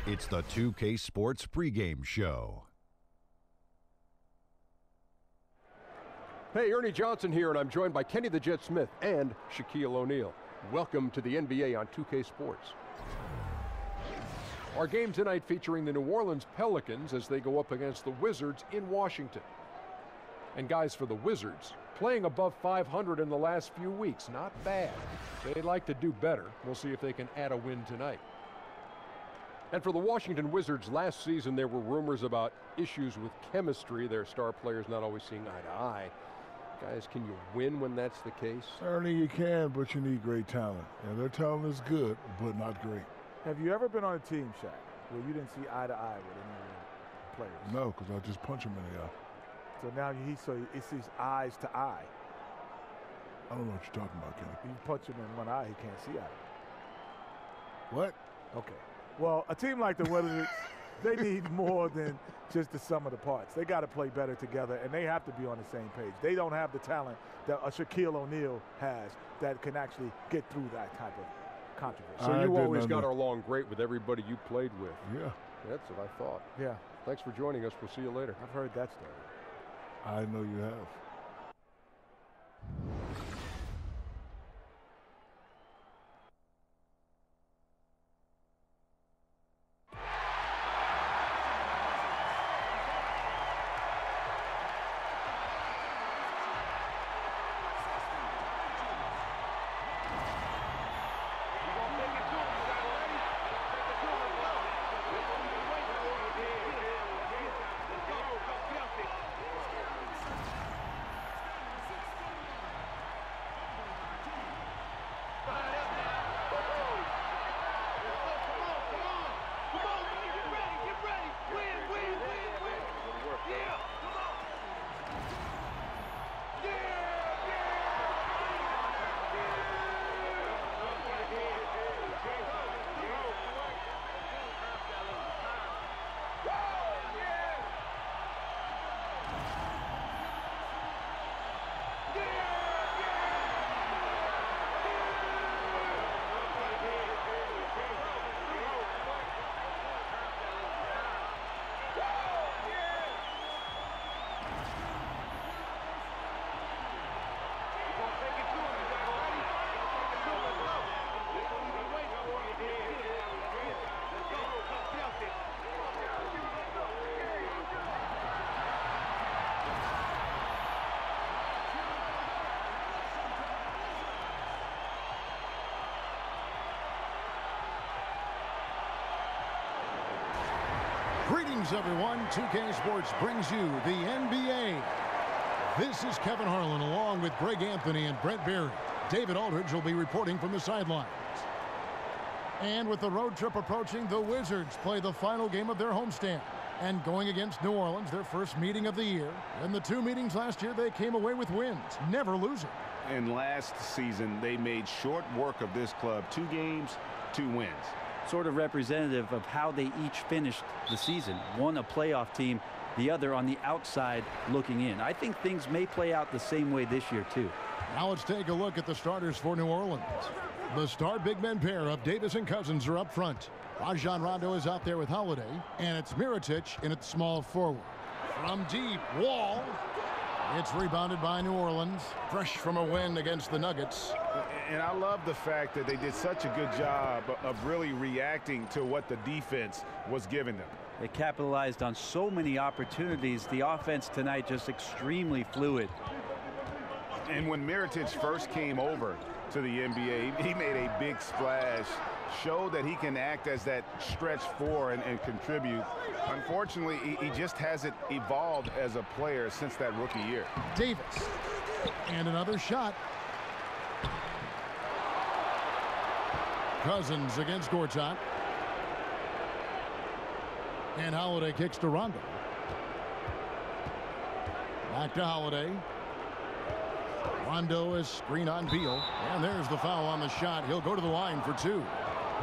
It's the 2K Sports pregame show. Hey, Ernie Johnson here, and I'm joined by Kenny the Jet Smith and Shaquille O'Neal. Welcome to the NBA on 2K Sports. Our game tonight featuring the New Orleans Pelicans as they go up against the Wizards in Washington. And guys, for the Wizards, playing above 500 in the last few weeks, not bad. They'd like to do better. We'll see if they can add a win tonight. And for the Washington Wizards, last season there were rumors about issues with chemistry, their star players not always seeing eye to eye. Guys, can you win when that's the case? Certainly you can, but you need great talent. And their talent is good, but not great. Have you ever been on a team, Shaq, where you didn't see eye to eye with any of the players? No, because I just punch him in the eye. So now he sees eyes to eye. I don't know what you're talking about, Kenny. You punch him in one eye, he can't see eye. What? Okay. Well, a team like the Wizards, they need more than just the sum of the parts. They got to play better together, and they have to be on the same page. They don't have the talent that a Shaquille O'Neal has that can actually get through that type of controversy. So you always got along great with everybody you played with. Yeah. That's what I thought. Yeah. Thanks for joining us. We'll see you later. I've heard that story. I know you have. Greetings, everyone. 2K Sports brings you the NBA. This is Kevin Harlan along with Greg Anthony and Brent Berry. David Aldridge will be reporting from the sidelines. And with the road trip approaching, the Wizards play the final game of their homestand. And going against New Orleans, their first meeting of the year. In the two meetings last year, they came away with wins, never losing. And last season, they made short work of this club. 2 games, 2 wins. Sort of representative of how they each finished the season. One a playoff team, the other on the outside looking in. I think things may play out the same way this year, too. Now let's take a look at the starters for New Orleans. The star big men pair of Davis and Cousins are up front. Rajon Rondo is out there with Holiday, and it's Mirotic in at small forward. From deep, Wall. It's rebounded by New Orleans, fresh from a win against the Nuggets. And I love the fact that they did such a good job of really reacting to what the defense was giving them. They capitalized on so many opportunities. The offense tonight just extremely fluid. And when Mirotic first came over to the NBA, he made a big splash, showed that he can act as that stretch four and contribute. Unfortunately, he just hasn't evolved as a player since that rookie year. Davis. And another shot. Cousins against Gortat. And Holiday kicks to Rondo. Back to Holiday. Rondo is screen on Beal. And there's the foul on the shot. He'll go to the line for 2.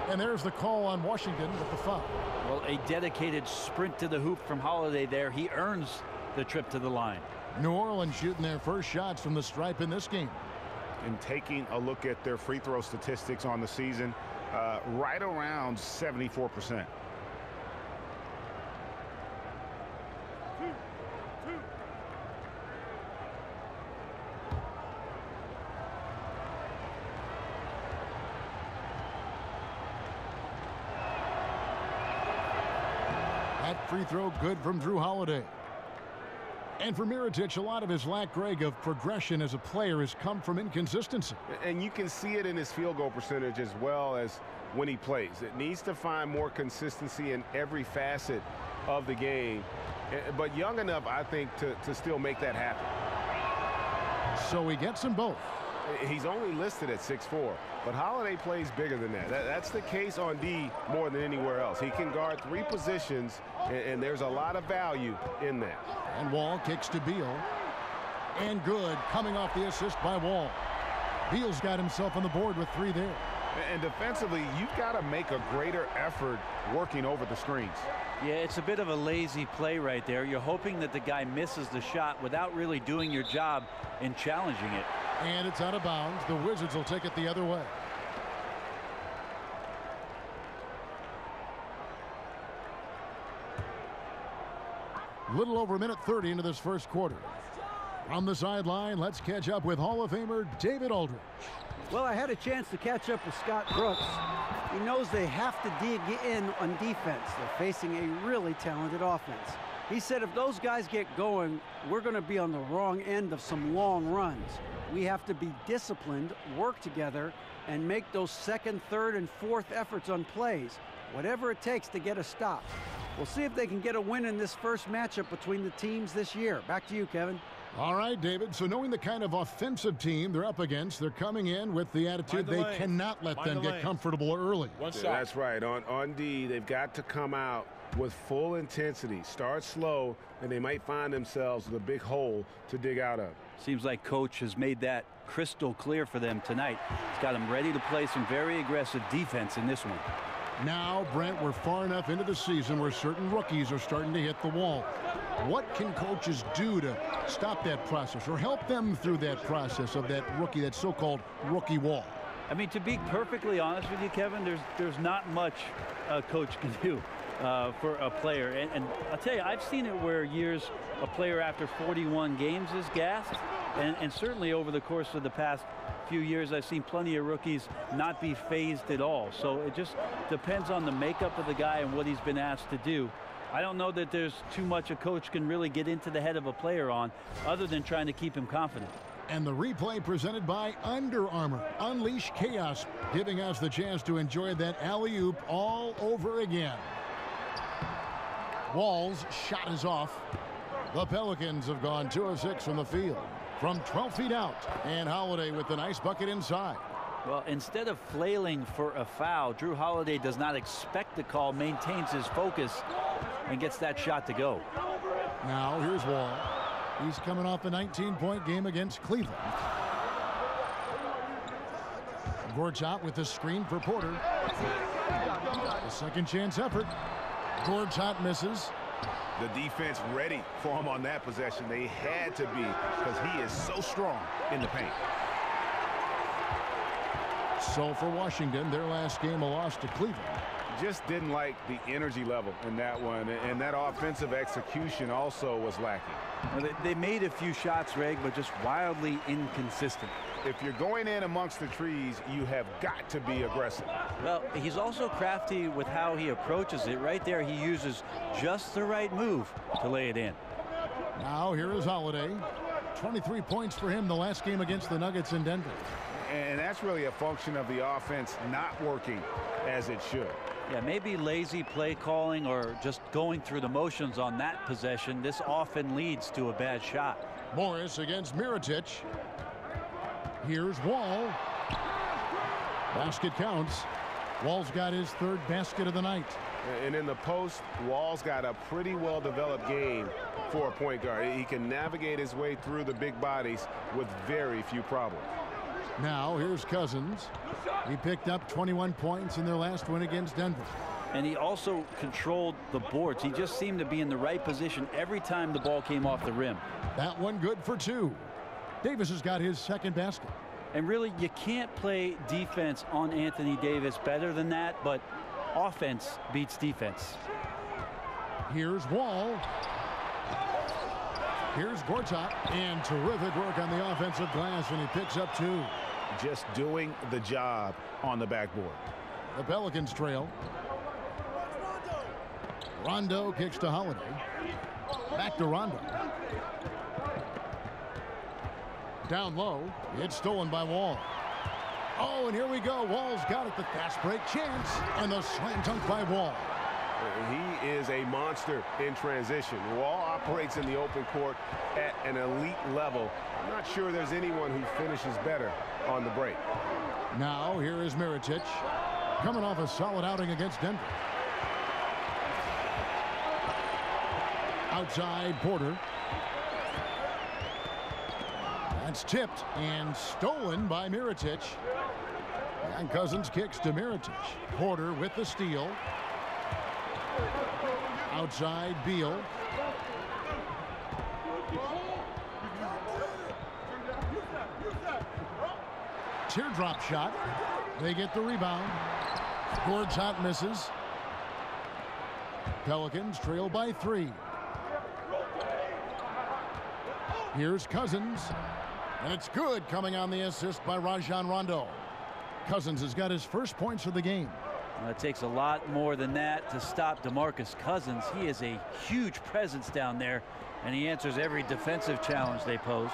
And there's the call on Washington with the foul. Well, a dedicated sprint to the hoop from Holiday there. He earns the trip to the line. New Orleans shooting their first shots from the stripe in this game. And taking a look at their free throw statistics on the season, right around 74%. free throw good from Drew Holiday. And for Mirotic, a lot of his lack, Greg, of progression as a player has come from inconsistency. And you can see it in his field goal percentage as well as when he plays. It needs to find more consistency in every facet of the game. But young enough, I think, to still make that happen. So he gets them both. He's only listed at 6'4", but Holiday plays bigger than that. That's the case on D more than anywhere else. He can guard 3 positions, and there's a lot of value in that. And Wall kicks to Beal. And good, coming off the assist by Wall. Beal's got himself on the board with 3 there. And defensively, you've got to make a greater effort working over the screens. Yeah, it's a bit of a lazy play right there. You're hoping that the guy misses the shot without really doing your job in challenging it. And it's out of bounds. The Wizards will take it the other way. Little over a minute 30 into this first quarter. On the sideline, let's catch up with Hall of Famer David Aldridge. Well, I had a chance to catch up with Scott Brooks. He knows they have to dig in on defense. They're facing a really talented offense. He said if those guys get going, we're going to be on the wrong end of some long runs. We have to be disciplined, work together, and make those second, third, and fourth efforts on plays, whatever it takes to get a stop. We'll see if they can get a win in this first matchup between the teams this year. Back to you, Kevin. All right, David. So knowing the kind of offensive team they're up against, they're coming in with the attitude they cannot let them get comfortable early. That's right. On D, they've got to come out with full intensity. Start slow, and they might find themselves with a big hole to dig out of. Seems like Coach has made that crystal clear for them tonight. He's got them ready to play some very aggressive defense in this one. Now, Brent, we're far enough into the season where certain rookies are starting to hit the wall. What can coaches do to stop that process or help them through that process of that rookie, that so-called rookie wall? I mean, to be perfectly honest with you, Kevin, there's not much a coach can do for a player. And I'll tell you, I've seen it where years a player after 41 games is gassed. And certainly over the course of the past few years, I've seen plenty of rookies not be phased at all. So it just depends on the makeup of the guy and what he's been asked to do. I don't know that there's too much a coach can really get into the head of a player on other than trying to keep him confident. And the replay presented by Under Armour. Unleash chaos, giving us the chance to enjoy that alley-oop all over again. Wall's shot is off. The Pelicans have gone 2 of 6 from the field from 12 feet out. And Holiday with the nice bucket inside. Well, instead of flailing for a foul, Drew Holiday does not expect the call, maintains his focus, and gets that shot to go. Now here's Wall. He's coming off a 19-point game against Cleveland. Gortat with the screen for Porter. A second chance effort. Gortat misses. The defense ready for him on that possession. They had to be because he is so strong in the paint. So for Washington, their last game a loss to Cleveland. Just didn't like the energy level in that one, and that offensive execution also was lacking. Well, they made a few shots, Greg, but just wildly inconsistent. If you're going in amongst the trees, you have got to be aggressive. Well, he's also crafty with how he approaches it. Right there, he uses just the right move to lay it in. Now here is Holiday. 23 points for him the last game against the Nuggets in Denver. And that's really a function of the offense not working as it should. Yeah, maybe lazy play calling or just going through the motions on that possession. This often leads to a bad shot. Morris against Mirotic. Here's Wall. Basket counts. Wall's got his 3rd basket of the night. And in the post, Wall's got a pretty well-developed game for a point guard. He can navigate his way through the big bodies with very few problems. Now here's Cousins. He picked up 21 points in their last win against Denver. And he also controlled the boards. He just seemed to be in the right position every time the ball came off the rim. That one good for 2. Davis has got his 2nd basket. And really, you can't play defense on Anthony Davis better than that, but offense beats defense. Here's Wall. Here's Gortat, and terrific work on the offensive glass, and he picks up 2. Just doing the job on the backboard. The Pelicans trail. Rondo kicks to Holiday. Back to Rondo. Down low. It's stolen by Wall. Oh, and here we go. Wall's got it. The fast break chance. And the slam dunk by Wall. He is a monster in transition. Wall operates in the open court at an elite level. I'm not sure there's anyone who finishes better on the break. Now, here is Mirotic, coming off a solid outing against Denver. Outside, Porter. That's tipped and stolen by Mirotic. And Cousins kicks to Mirotic. Porter with the steal. Outside, Beal. Teardrop shot. They get the rebound. Gord's hot misses. Pelicans trail by 3. Here's Cousins. And it's good, coming on the assist by Rajon Rondo. Cousins has got his first points of the game. It takes a lot more than that to stop DeMarcus Cousins. He is a huge presence down there, and he answers every defensive challenge they pose.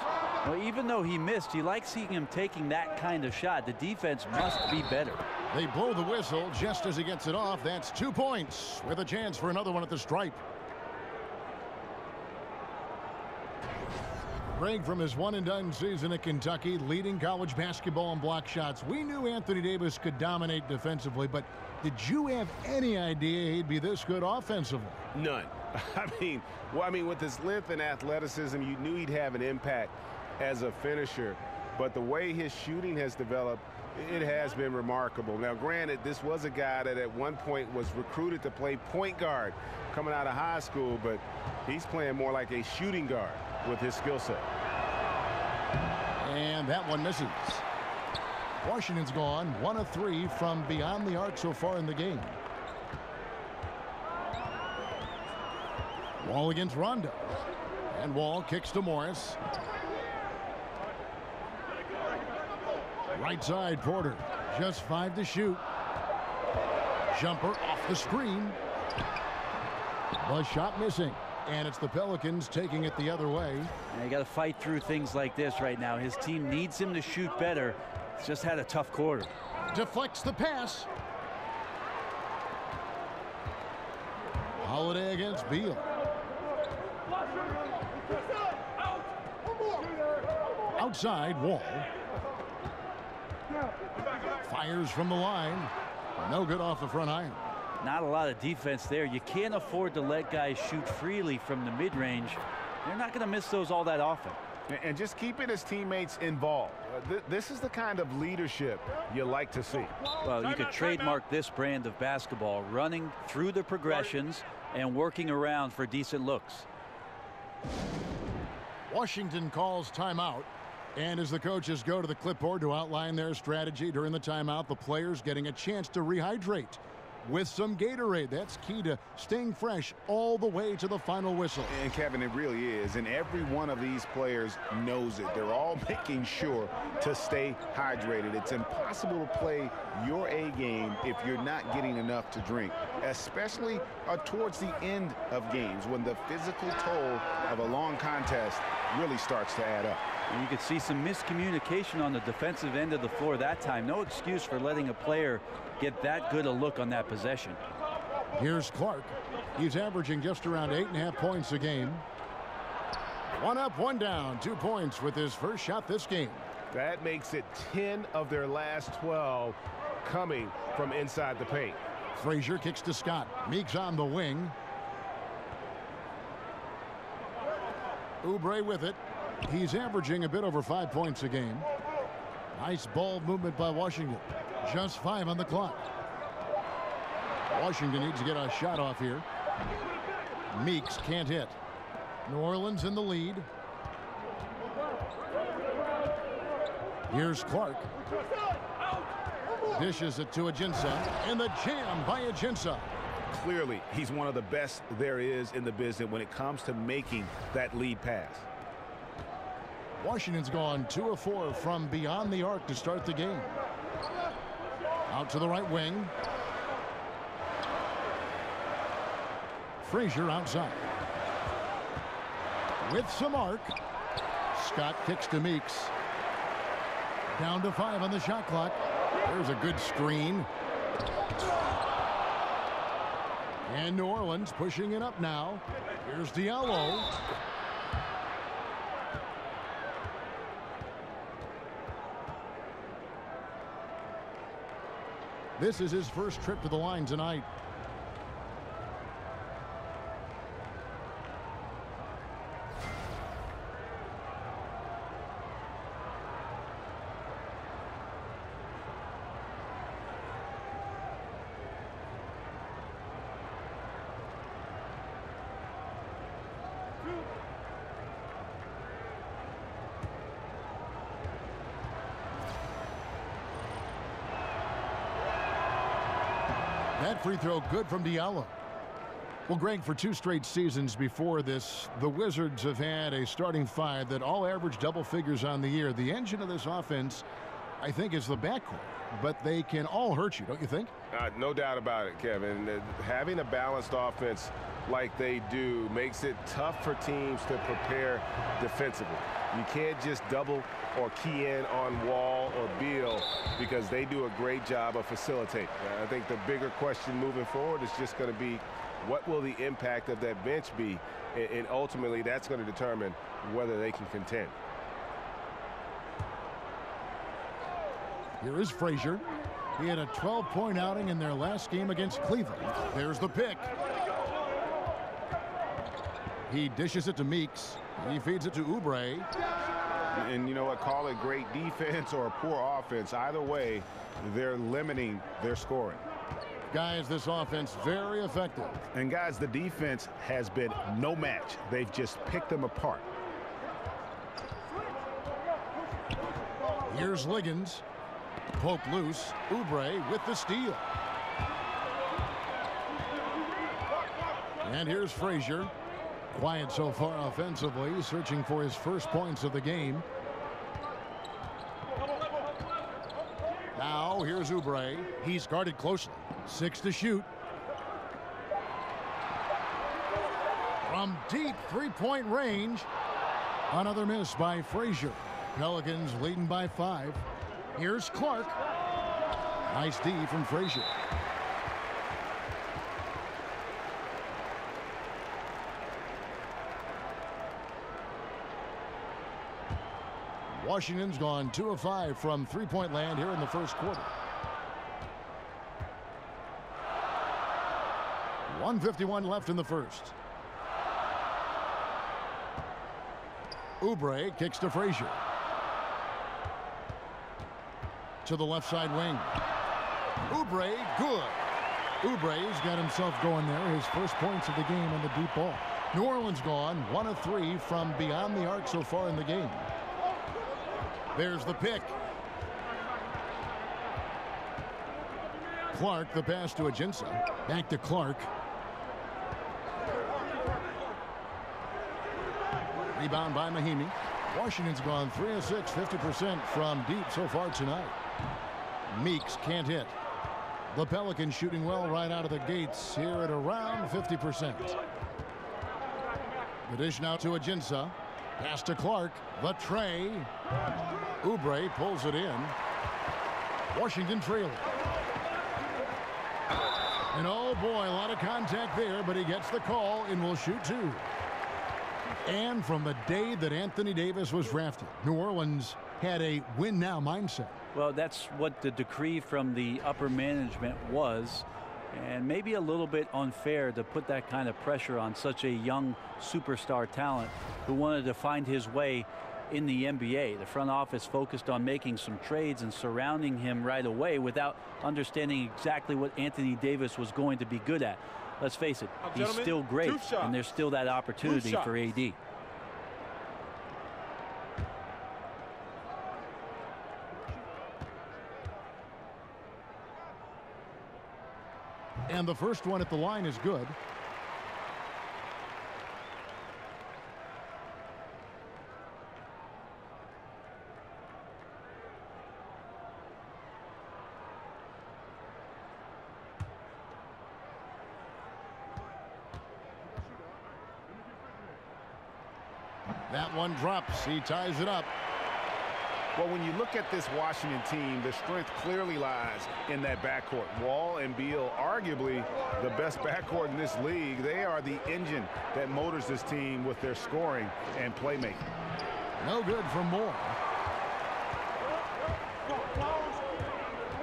Well, even though he missed, you like seeing him taking that kind of shot. The defense must be better. They blow the whistle just as he gets it off. That's 2 points with a chance for another one at the stripe. Greg, from his one-and-done season at Kentucky, leading college basketball in block shots. We knew Anthony Davis could dominate defensively, but did you have any idea he'd be this good offensively? None. I mean, with his length and athleticism, you knew he'd have an impact as a finisher. But the way his shooting has developed, it has been remarkable. Now, granted, this was a guy that at one point was recruited to play point guard coming out of high school, but he's playing more like a shooting guard with his skill set. And that one misses. Washington's gone 1 of 3 from beyond the arc so far in the game. Wall against Rondo. And Wall kicks to Morris. Right side, Porter. Just 5 to shoot. Jumper off the screen. The shot missing. And it's the Pelicans taking it the other way. And you got to fight through things like this right now. His team needs him to shoot better. He's just had a tough quarter. Deflects the pass. Holiday against Beal. Outside, Wall. Fires from the line. No good off the front iron. Not a lot of defense there. You can't afford to let guys shoot freely from the mid-range. They're not going to miss those all that often. And just keeping his teammates involved. This is the kind of leadership you like to see. Well, you could trademark this brand of basketball, running through the progressions and working around for decent looks. Washington calls timeout. And as the coaches go to the clipboard to outline their strategy during the timeout, the players getting a chance to rehydrate with some Gatorade. That's key to staying fresh all the way to the final whistle. And Kevin, it really is. And every one of these players knows it. They're all making sure to stay hydrated. It's impossible to play your A game if you're not getting enough to drink, especially towards the end of games when the physical toll of a long contest really starts to add up. And you could see some miscommunication on the defensive end of the floor that time. No excuse for letting a player get that good a look on that possession. Here's Clark. He's averaging just around 8.5 points a game. 1 up, 1 down, 2 points with his first shot this game. That makes it 10 of their last 12 coming from inside the paint. Frazier kicks to Scott. Meeks on the wing. Oubre with it. He's averaging a bit over 5 points a game. Nice ball movement by Washington. Just 5 on the clock. Washington needs to get a shot off here. Meeks can't hit. New Orleans in the lead. Here's Clark. Dishes it to Ajinça. And the jam by Ajinça. Clearly, he's one of the best there is in the business when it comes to making that lead pass. Washington's gone 2 of 4 from beyond the arc to start the game. Out to the right wing. Frazier outside. With some arc. Scott kicks to Meeks. Down to 5 on the shot clock. There's a good screen. And New Orleans pushing it up now. Here's Diallo. This is his first trip to the line tonight. That free throw good from Diallo. Well, Greg, for 2 straight seasons before this, the Wizards have had a starting 5 that all average double figures on the year. The engine of this offense, I think, is the backcourt, but they can all hurt you, don't you think? No doubt about it, Kevin. Having a balanced offense like they do makes it tough for teams to prepare defensively. You can't just double or key in on Wall or Beal because they do a great job of facilitating. I think the bigger question moving forward is just going to be, what will the impact of that bench be? And ultimately, that's going to determine whether they can contend. Here is Frazier. He had a 12-point outing in their last game against Cleveland. There's the pick. He dishes it to Meeks. He feeds it to Oubre. And you know what? Call it great defense or poor offense. Either way, they're limiting their scoring. Guys, this offense very effective. And guys, the defense has been no match. They've just picked them apart. Here's Liggins. Poke loose. Oubre with the steal. And here's Frazier. Quiet so far offensively, searching for his first points of the game. Now here's Oubre. He's guarded closely. 6 to shoot. From deep 3-point range. Another miss by Frazier. Pelicans leading by 5. Here's Clark. Nice D from Frazier. Washington's gone 2 of 5 from 3-point land here in the first quarter. 1:51 left in the first. Oubre kicks to Frazier. To the left side wing. Oubre, good. Oubre's got himself going there. His first points of the game on the deep ball. New Orleans gone 1 of 3 from beyond the arc so far in the game. There's the pick. Clark, the pass to Ajinça. Back to Clark. Rebound by Mahimi. Washington's gone 3 of 6, 50% from deep so far tonight. Meeks can't hit. The Pelicans shooting well right out of the gates here at around 50%. The dish now to Ajinça. Pass to Clark. The tray. Oubre pulls it in. Washington trailing. And oh boy, a lot of contact there, but he gets the call and will shoot 2. And from the day that Anthony Davis was drafted, New Orleans had a win now mindset. Well, that's what the decree from the upper management was. And maybe a little bit unfair to put that kind of pressure on such a young superstar talent who wanted to find his way in the NBA. The front office focused on making some trades and surrounding him right away without understanding exactly what Anthony Davis was going to be good at. Let's face it, he's still great, and there's still that opportunity for AD. And the first one at the line is good. That one drops. He ties it up. Well, when you look at this Washington team, the strength clearly lies in that backcourt. Wall and Beal, arguably the best backcourt in this league. They are the engine that motors this team with their scoring and playmaking. No good for Moore.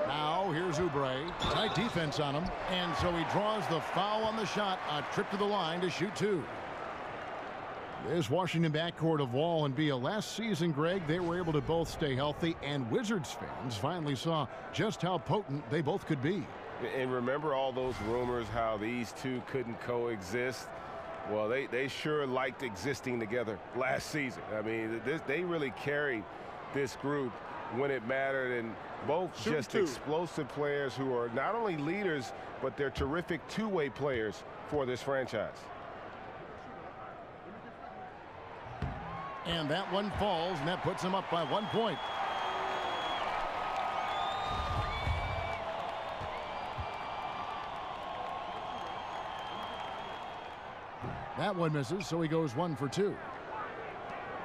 Now here's Oubre. Tight defense on him. And so he draws the foul on the shot. A trip to the line to shoot two. This Washington backcourt of Wall and Beal. Last season, Greg, they were able to both stay healthy, and Wizards fans finally saw just how potent they both could be. And remember all those rumors how these two couldn't coexist? Well, they sure liked existing together last season. I mean, they really carried this group when it mattered, and both just explosive players who are not only leaders, but they're terrific two-way players for this franchise. And that one falls, and that puts him up by 1 point. That one misses, so he goes 1 for 2.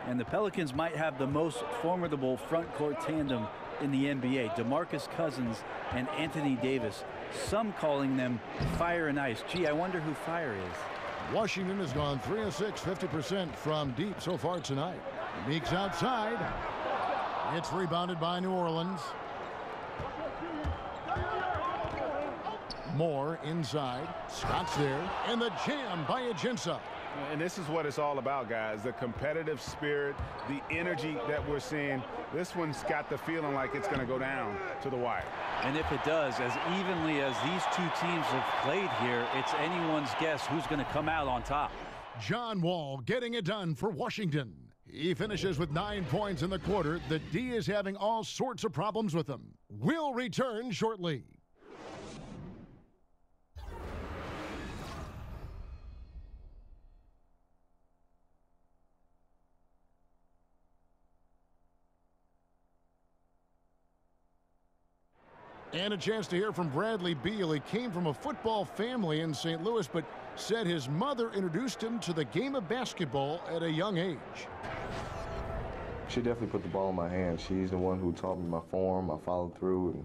And the Pelicans might have the most formidable front court tandem in the NBA. DeMarcus Cousins and Anthony Davis. Some calling them fire and ice. Gee, I wonder who fire is. Washington has gone 3 of 6, 50% from deep so far tonight. Meeks outside. It's rebounded by New Orleans. Moore inside. Scott's there. And the jam by Ajinça. And this is what it's all about, guys. The competitive spirit, the energy that we're seeing. This one's got the feeling like it's going to go down to the wire. And if it does, as evenly as these two teams have played here, it's anyone's guess who's going to come out on top. John Wall getting it done for Washington. He finishes with 9 points in the quarter. The D is having all sorts of problems with him. We'll return shortly. And a chance to hear from Bradley Beal. He came from a football family in St. Louis, but said his mother introduced him to the game of basketball at a young age. She definitely put the ball in my hand. She's the one who taught me my form, I followed through,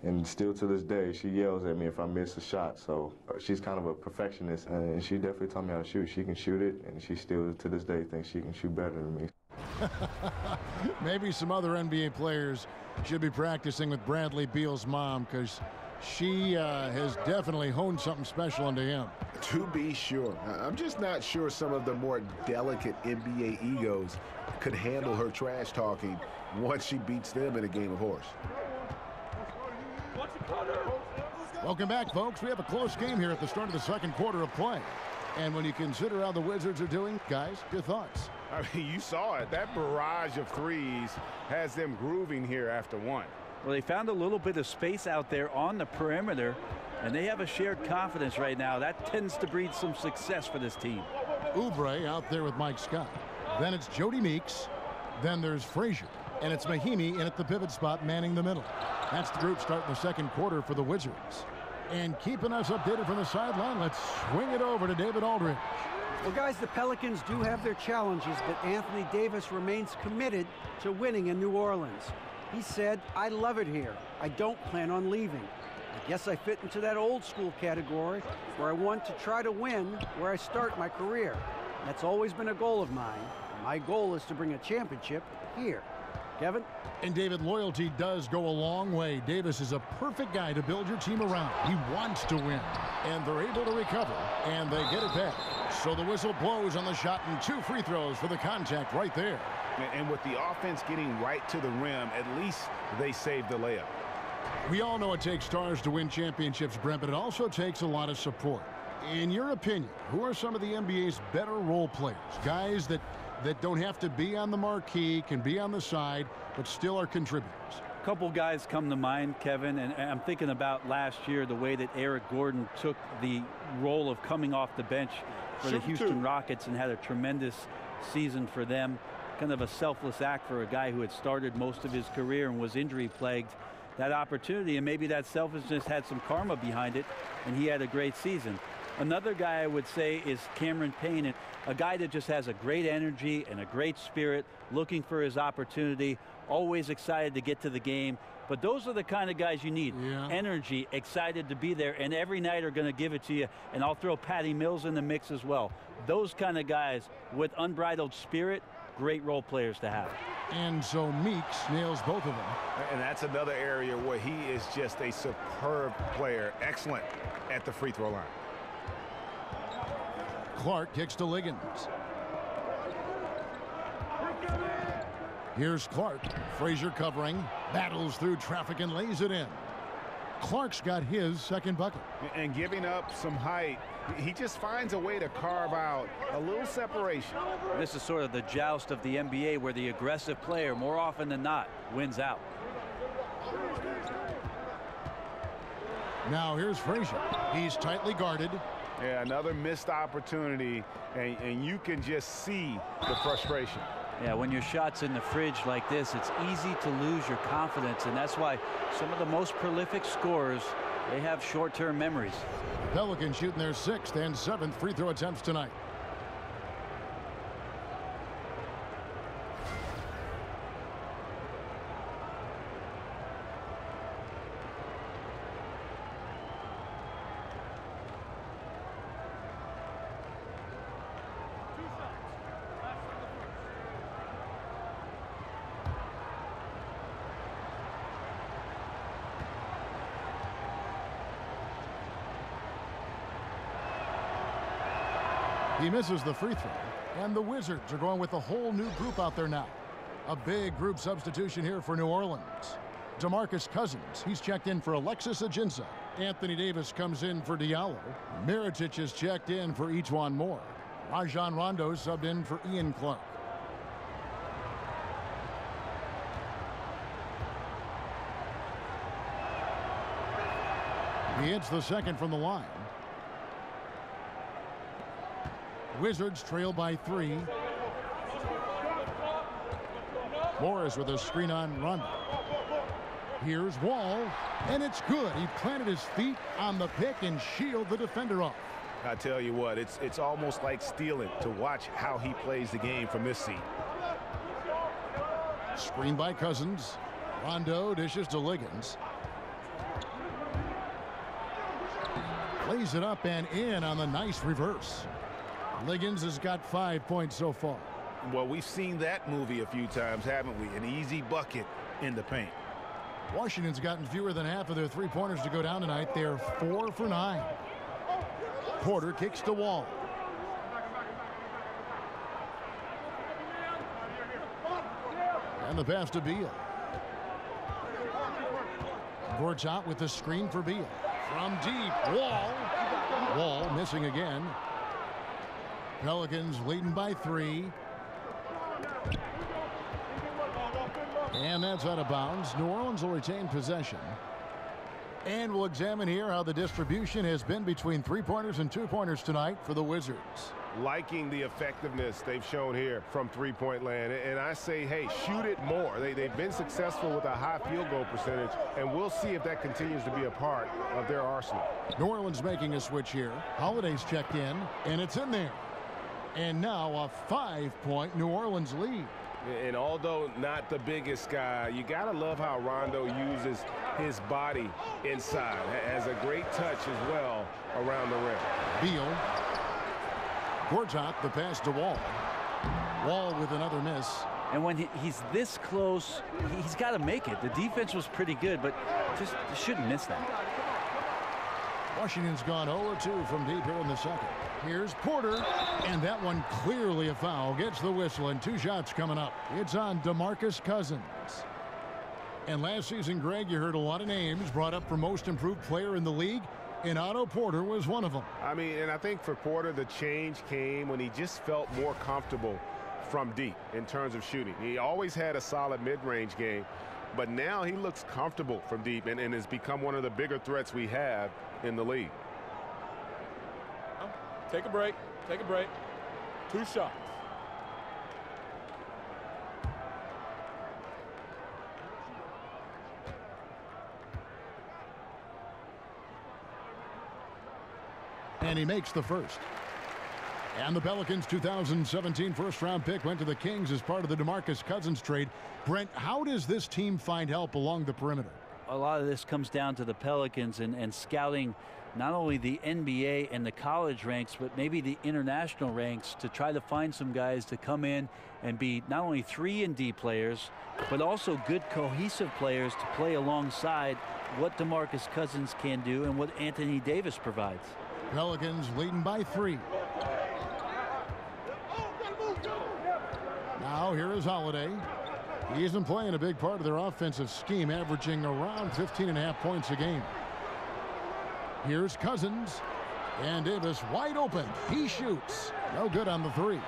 and still to this day, she yells at me if I miss a shot. So she's kind of a perfectionist, and she definitely taught me how to shoot. She can shoot it, and she still to this day thinks she can shoot better than me. Maybe some other NBA players should be practicing with Bradley Beal's mom, because she has definitely honed something special into him. To be sure. I'm just not sure some of the more delicate NBA egos could handle her trash talking once she beats them in a game of horse. Welcome back, folks. We have a close game here at the start of the second quarter of play. And when you consider how the Wizards are doing, guys, your thoughts? I mean, you saw it. That barrage of threes has them grooving here after one. Well, they found a little bit of space out there on the perimeter, and they have a shared confidence right now. That tends to breed some success for this team. Oubre out there with Mike Scott. Then it's Jody Meeks. Then there's Frazier. And it's Mahimi in at the pivot spot manning the middle. That's the group starting the second quarter for the Wizards. And keeping us updated from the sideline, let's swing it over to David Aldridge. Well, guys, the Pelicans do have their challenges, but Anthony Davis remains committed to winning in New Orleans. He said, "I love it here. I don't plan on leaving. I guess I fit into that old school category where I want to try to win where I start my career. That's always been a goal of mine. My goal is to bring a championship here." Kevin? And David, loyalty does go a long way. Davis is a perfect guy to build your team around. He wants to win. And they're able to recover, and they get it back. So the whistle blows on the shot, and 2 free throws for the contact right there. And with the offense getting right to the rim, at least they saved the layup. We all know it takes stars to win championships, Brent, but it also takes a lot of support. In your opinion, who are some of the NBA's better role players? Guys that don't have to be on the marquee, can be on the side, but still are contributors. A couple guys come to mind, Kevin, and I'm thinking about last year, the way that Eric Gordon took the role of coming off the bench for the Houston Rockets and had a tremendous season for them. Kind of a selfless act for a guy who had started most of his career and was injury plagued. That opportunity, and maybe that selfishness had some karma behind it, and he had a great season. Another guy I would say is Cameron Payne, a guy that just has a great energy and a great spirit, looking for his opportunity, always excited to get to the game. But those are the kind of guys you need. Energy, excited to be there, and every night are going to give it to you. And I'll throw Patty Mills in the mix as well. Those kind of guys with unbridled spirit, great role players to have. And so Meeks nails both of them. And that's another area where he is just a superb player. Excellent at the free throw line. Clark kicks to Liggins. Here's Clark. Frazier covering. Battles through traffic and lays it in. Clark's got his second bucket. And giving up some height, he just finds a way to carve out a little separation. This is sort of the joust of the NBA where the aggressive player, more often than not, wins out. Now here's Frazier. He's tightly guarded. Yeah, another missed opportunity, and you can just see the frustration. Yeah, when your shot's in the fridge like this, it's easy to lose your confidence, and that's why some of the most prolific scorers, they have short-term memories. Pelicans shooting their 6th and 7th free throw attempts tonight. He misses the free throw, and the Wizards are going with a whole new group out there now. A big group substitution here for New Orleans. DeMarcus Cousins, he's checked in for Alexis Ajinça. Anthony Davis comes in for Diallo. Mirotic is checked in for Ejuan Moore. Rajon Rondo subbed in for Ian Clark. He hits the second from the line. Wizards trail by 3. Morris with a screen on Rondo. Here's Wall, and it's good. He planted his feet on the pick and shielded the defender off. I tell you what, it's almost like stealing to watch how he plays the game from this seat. Screen by Cousins. Rondo dishes to Liggins. Lays it up and in on the nice reverse. Liggins has got 5 points so far. Well, we've seen that movie a few times, haven't we? An easy bucket in the paint. Washington's gotten fewer than half of their three-pointers to go down tonight. They're 4 for 9. Porter kicks to Wall. And the pass to Beal. Gortat with the screen for Beal. From deep, Wall. Wall missing again. Pelicans leading by 3. And that's out of bounds. New Orleans will retain possession. And we'll examine here how the distribution has been between three-pointers and two-pointers tonight for the Wizards. Liking the effectiveness they've shown here from three-point land. And I say, hey, shoot it more. They've been successful with a high field goal percentage, and we'll see if that continues to be a part of their arsenal. New Orleans making a switch here. Holiday's checked in, and it's in there. And now a 5-point New Orleans lead. And although not the biggest guy, you got to love how Rondo uses his body inside. Has a great touch as well around the rim. Beal. Gortat, the pass to Wall. Wall with another miss. And when he's this close, he's got to make it. The defense was pretty good, but just shouldn't miss that. Washington's gone 0-2 from deep here in the second. Here's Porter, and that one clearly a foul. Gets the whistle, and 2 shots coming up. It's on DeMarcus Cousins. And last season, Greg, you heard a lot of names brought up for most improved player in the league, and Otto Porter was one of them. I mean, and I think for Porter, the change came when he just felt more comfortable from deep in terms of shooting. He always had a solid mid-range game, but now he looks comfortable from deep and has become one of the bigger threats we have in the league. Take a break. Take a break. 2 shots. And he makes the first. And the Pelicans' 2017 first-round pick went to the Kings as part of the DeMarcus Cousins trade. Brent, how does this team find help along the perimeter? A lot of this comes down to the Pelicans and scouting not only the NBA and the college ranks, but maybe the international ranks to try to find some guys to come in and be not only 3-and-D players, but also good cohesive players to play alongside what DeMarcus Cousins can do and what Anthony Davis provides. Pelicans leading by 3. Now here is Holiday. He isn't playing a big part of their offensive scheme, averaging around 15.5 points a game. Here's Cousins, and Davis wide open. He shoots. No good on the 3.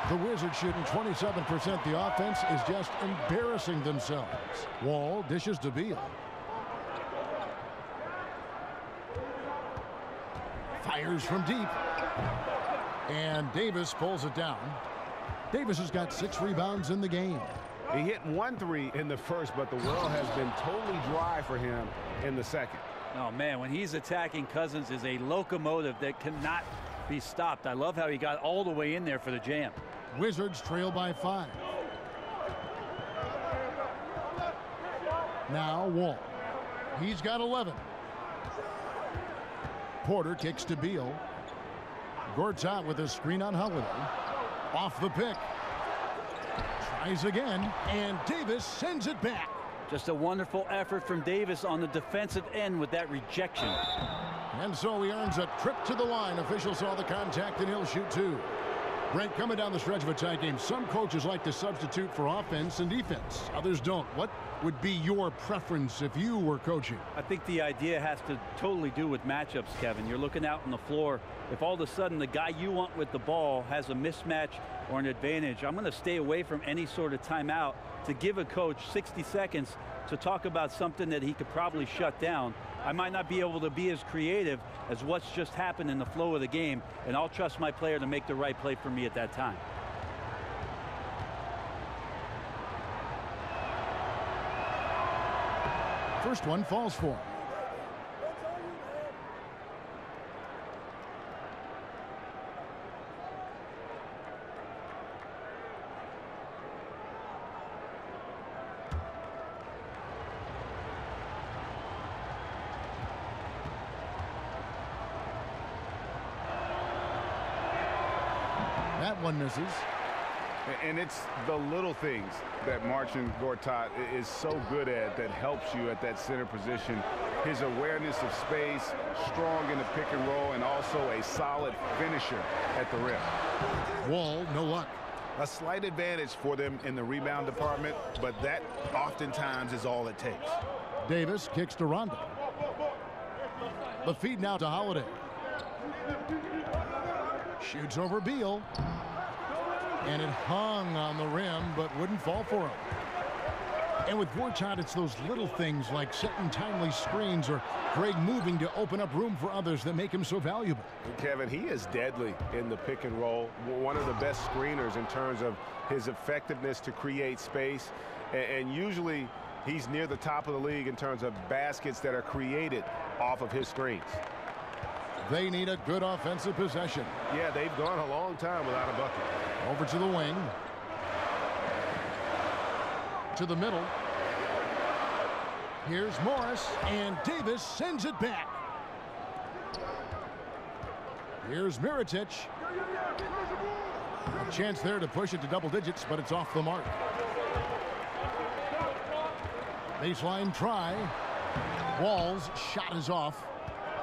The Wizards shooting 27%. The offense is just embarrassing themselves. Wall dishes to Beal. Fires from deep. And Davis pulls it down. Davis has got 6 rebounds in the game. He hit 1 3 in the first, but the well has been totally dry for him in the second. Oh, man, when he's attacking, Cousins is a locomotive that cannot be stopped. I love how he got all the way in there for the jam. Wizards trail by 5. Now Wall. He's got 11. Porter kicks to Beal. Gortat with a screen on Holiday. Off the pick. Tries again, and Davis sends it back. Just a wonderful effort from Davis on the defensive end with that rejection. And so he earns a trip to the line. Officials saw the contact, and he'll shoot 2. Brent, coming down the stretch of a tie game, some coaches like to substitute for offense and defense. Others don't. What would be your preference if you were coaching? I think the idea has to totally do with matchups, Kevin. You're looking out on the floor. If all of a sudden the guy you want with the ball has a mismatch or an advantage, I'm going to stay away from any sort of timeout to give a coach 60 seconds to talk about something that he could probably shut down. I might not be able to be as creative as what's just happened in the flow of the game, and I'll trust my player to make the right play for me at that time. First one falls for him. That one misses. And it's the little things that Marcin Gortat is so good at that helps you at that center position. His awareness of space, strong in the pick and roll, and also a solid finisher at the rim. Wall, no luck. A slight advantage for them in the rebound department, but that oftentimes is all it takes. Davis kicks to Rondo. The feed now to Holiday. Shoots over Beal. And it hung on the rim, but wouldn't fall for him. And with Gortat, it's those little things like setting timely screens or Greg moving to open up room for others that make him so valuable. Kevin, he is deadly in the pick and roll. One of the best screeners in terms of his effectiveness to create space. And usually he's near the top of the league in terms of baskets that are created off of his screens. They need a good offensive possession. Yeah, they've gone a long time without a bucket. Over to the wing. To the middle. Here's Morris, and Davis sends it back. Here's Mirotic. A chance there to push it to double digits, but it's off the mark. Baseline try. Wall's shot is off.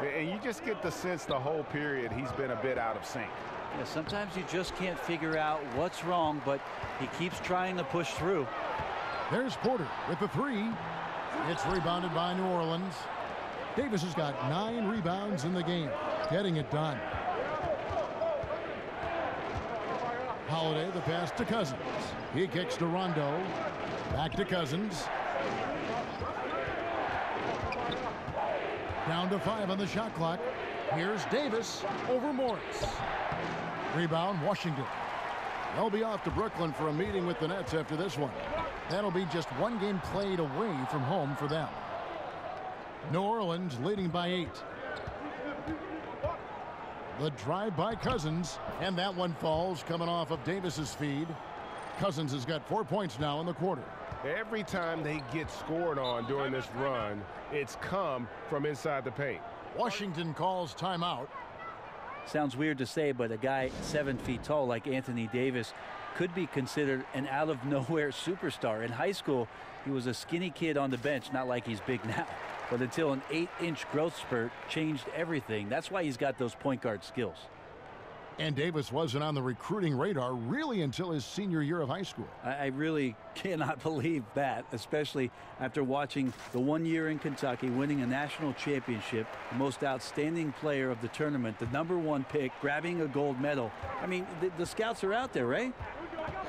And you just get the sense the whole period he's been a bit out of sync. Yeah, sometimes you just can't figure out what's wrong, but he keeps trying to push through. There's Porter with the 3. It's rebounded by New Orleans. Davis has got 9 rebounds in the game, getting it done. Holiday, the pass to Cousins. He kicks to Rondo. Back to Cousins. Down to 5 on the shot clock. Here's Davis over Morris. Rebound, Washington. They'll be off to Brooklyn for a meeting with the Nets after this one. That'll be just one game played away from home for them. New Orleans leading by 8. The drive by Cousins, and that one falls coming off of Davis's feed. Cousins has got 4 points now in the quarter. Every time they get scored on during this run, it's come from inside the paint. Washington calls timeout. Sounds weird to say, but a guy 7 feet tall like Anthony Davis could be considered an out-of-nowhere superstar. In high school, he was a skinny kid on the bench, not like he's big now. But until an 8-inch growth spurt changed everything. That's why he's got those point guard skills. And Davis wasn't on the recruiting radar really until his senior year of high school. I really cannot believe that, especially after watching the 1 year in Kentucky, winning a national championship, the most outstanding player of the tournament, the #1 pick, grabbing a gold medal. I mean, the scouts are out there, right?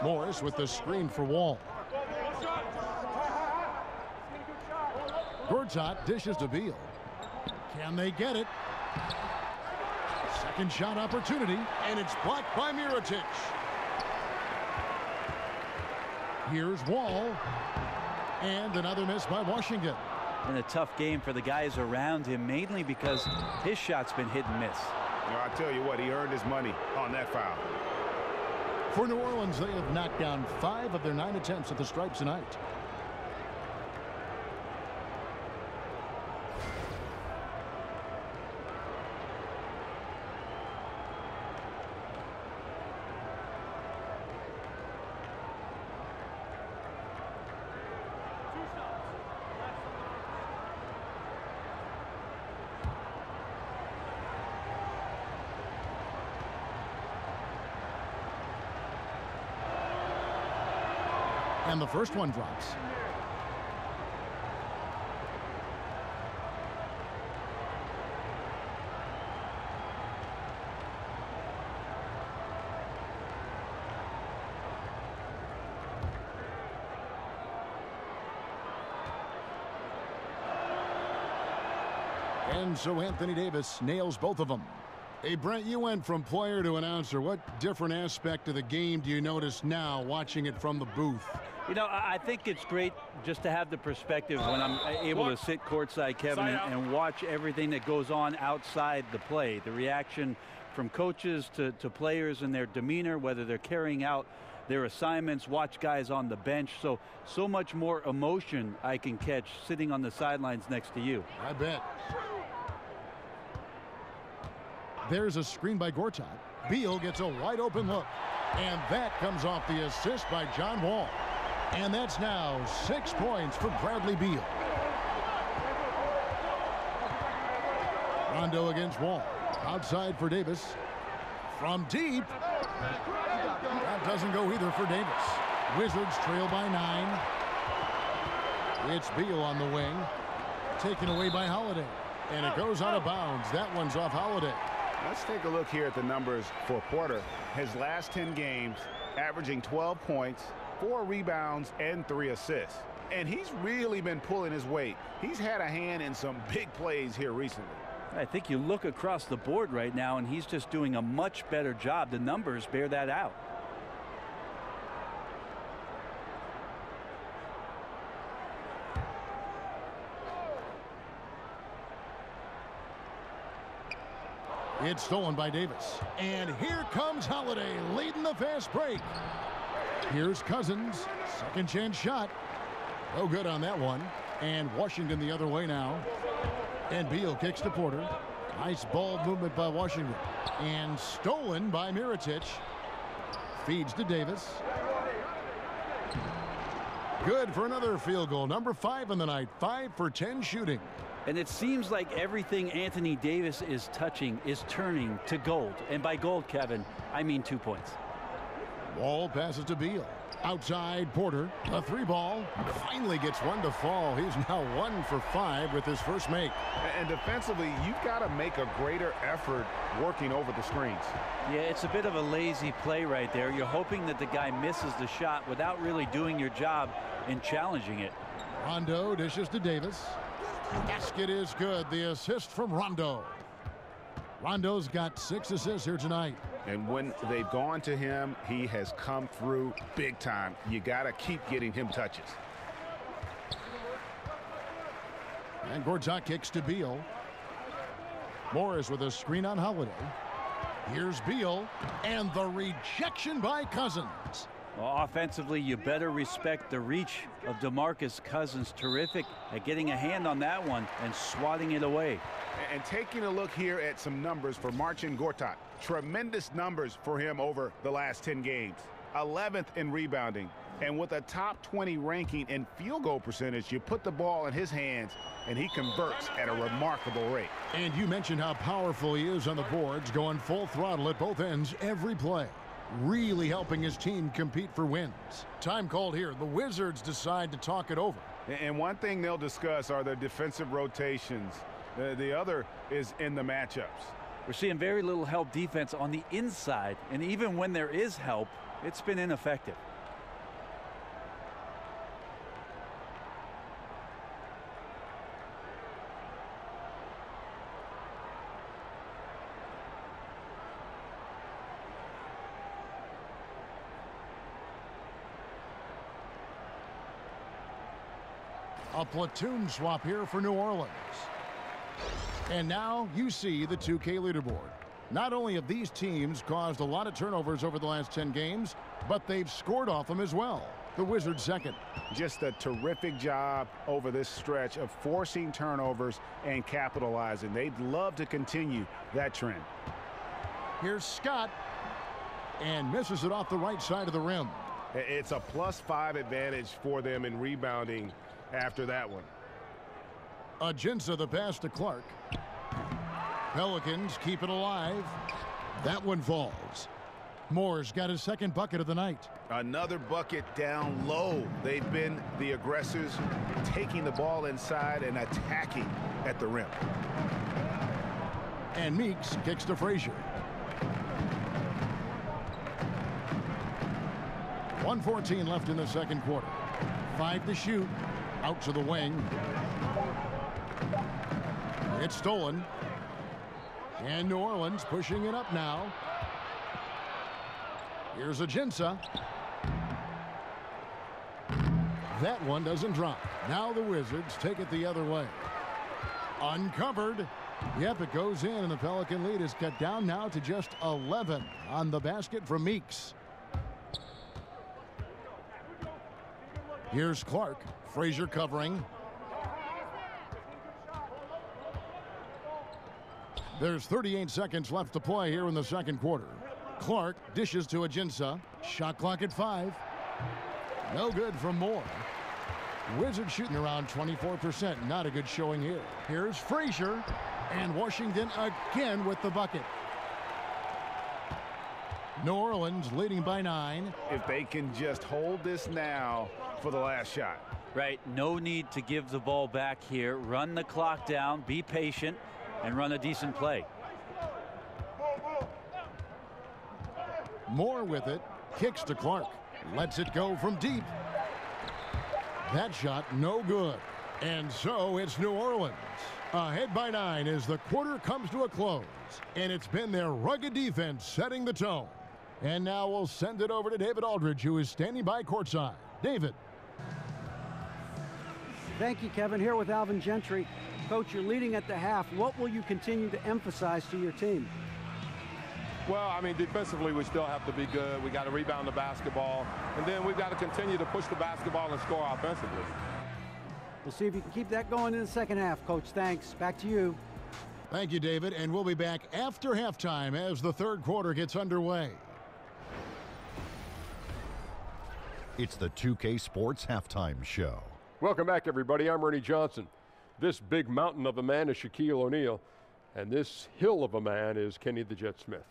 Morris with the screen for Wall. Gortat dishes to Beal. Can they get it? Second shot opportunity, and it's blocked by Mirotic. Here's Wall, and another miss by Washington. And a tough game for the guys around him, mainly because his shot's been hit and miss. You know, I tell you what, he earned his money on that foul. For New Orleans, they have knocked down 5 of their 9 attempts at the stripe tonight. And the first one drops. And so Anthony Davis nails both of them. Hey, Brent, you went from player to announcer. What different aspect of the game do you notice now watching it from the booth? You know, I think it's great just to have the perspective when I'm able to sit courtside, Kevin, and watch everything that goes on outside the play. The reaction from coaches to players and their demeanor, whether they're carrying out their assignments, watch guys on the bench. So much more emotion I can catch sitting on the sidelines next to you. I bet. There's a screen by Gortat. Beal gets a wide open look. And that comes off the assist by John Wall. And that's now 6 points for Bradley Beal. Rondo against Wall. Outside for Davis. From deep. That doesn't go either for Davis. Wizards trail by 9. It's Beal on the wing. Taken away by Holiday. And it goes out of bounds. That one's off Holiday. Let's take a look here at the numbers for Porter. His last 10 games, averaging 12 points, 4 rebounds, and 3 assists. And he's really been pulling his weight. He's had a hand in some big plays here recently. I think you look across the board right now, and he's just doing a much better job. The numbers bear that out. It's stolen by Davis. And here comes Holiday leading the fast break. Here's Cousins. Second chance shot. No good on that one. And Washington the other way now. And Beal kicks to Porter. Nice ball movement by Washington. And stolen by Mirotic. Feeds to Davis. Good for another field goal. Number 5 in the night. 5 for 10 shooting. And it seems like everything Anthony Davis is touching is turning to gold. And by gold, Kevin, I mean 2 points. Wall passes to Beal. Outside Porter. A 3 ball. Finally gets one to fall. He's now 1 for 5 with his first make. And defensively, you've got to make a greater effort working over the screens. Yeah, it's a bit of a lazy play right there. You're hoping that the guy misses the shot without really doing your job in challenging it. Rondo dishes to Davis. Basket is good. The assist from Rondo. Rondo's got 6 assists here tonight. And when they've gone to him, he has come through big time. You got to keep getting him touches. And Gortat kicks to Beal. Morris with a screen on Holiday. Here's Beal, and the rejection by Cousins. Well, offensively, you better respect the reach of DeMarcus Cousins. Terrific at getting a hand on that one and swatting it away. And taking a look here at some numbers for Marcin Gortat. Tremendous numbers for him over the last 10 games. 11th in rebounding. And with a top 20 ranking in field goal percentage, you put the ball in his hands, and he converts at a remarkable rate. And you mentioned how powerful he is on the boards, going full throttle at both ends every play. Really helping his team compete for wins. Time called here. The Wizards decide to talk it over. And one thing they'll discuss are their defensive rotations. The other is in the matchups. We're seeing very little help defense on the inside, and even when there is help, it's been ineffective. A platoon swap here for New Orleans. And now you see the 2K leaderboard. Not only have these teams caused a lot of turnovers over the last 10 games, but they've scored off them as well. The Wizards second. Just a terrific job over this stretch of forcing turnovers and capitalizing. They'd love to continue that trend. Here's Scott, and misses it off the right side of the rim. It's a +5 advantage for them in rebounding after that one. Ajinça the pass to Clark. Pelicans keep it alive. That one falls. Moore's got his second bucket of the night. Another bucket down low. They've been the aggressors, taking the ball inside and attacking at the rim. And Meeks kicks to Frazier. 1:14 left in the second quarter. 5 to shoot. Out to the wing. It's stolen. And New Orleans pushing it up now. Here's Ajinça. That one doesn't drop. Now the Wizards take it the other way. Uncovered. Yep, it goes in, and the Pelican lead is cut down now to just 11 on the basket from Meeks. Here's Clark. Frazier covering. There's 38 seconds left to play here in the second quarter. Clark dishes to Ajinça. Shot clock at 5. No good from Moore. Wizards shooting around 24%. Not a good showing here. Here's Frazier. And Washington again with the bucket. New Orleans leading by 9. If they can just hold this now for the last shot. Right. No need to give the ball back here. Run the clock down. Be patient. And run a decent play. Moore with it. Kicks to Clark. Lets it go from deep. That shot no good. And so it's New Orleans. Ahead by 9 as the quarter comes to a close. And it's been their rugged defense setting the tone. And now we'll send it over to David Aldridge, who is standing by courtside. David. Thank you, Kevin. Here with Alvin Gentry. Coach, you're leading at the half. What will you continue to emphasize to your team? Well, I mean, defensively, we still have to be good. We got to rebound the basketball. And then we've got to continue to push the basketball and score offensively. We'll see if you can keep that going in the second half, Coach. Thanks. Back to you. Thank you, David. And we'll be back after halftime as the third quarter gets underway. It's the 2K Sports Halftime Show. Welcome back, everybody. I'm Ernie Johnson. This big mountain of a man is Shaquille O'Neal, and this hill of a man is Kenny the Jet Smith.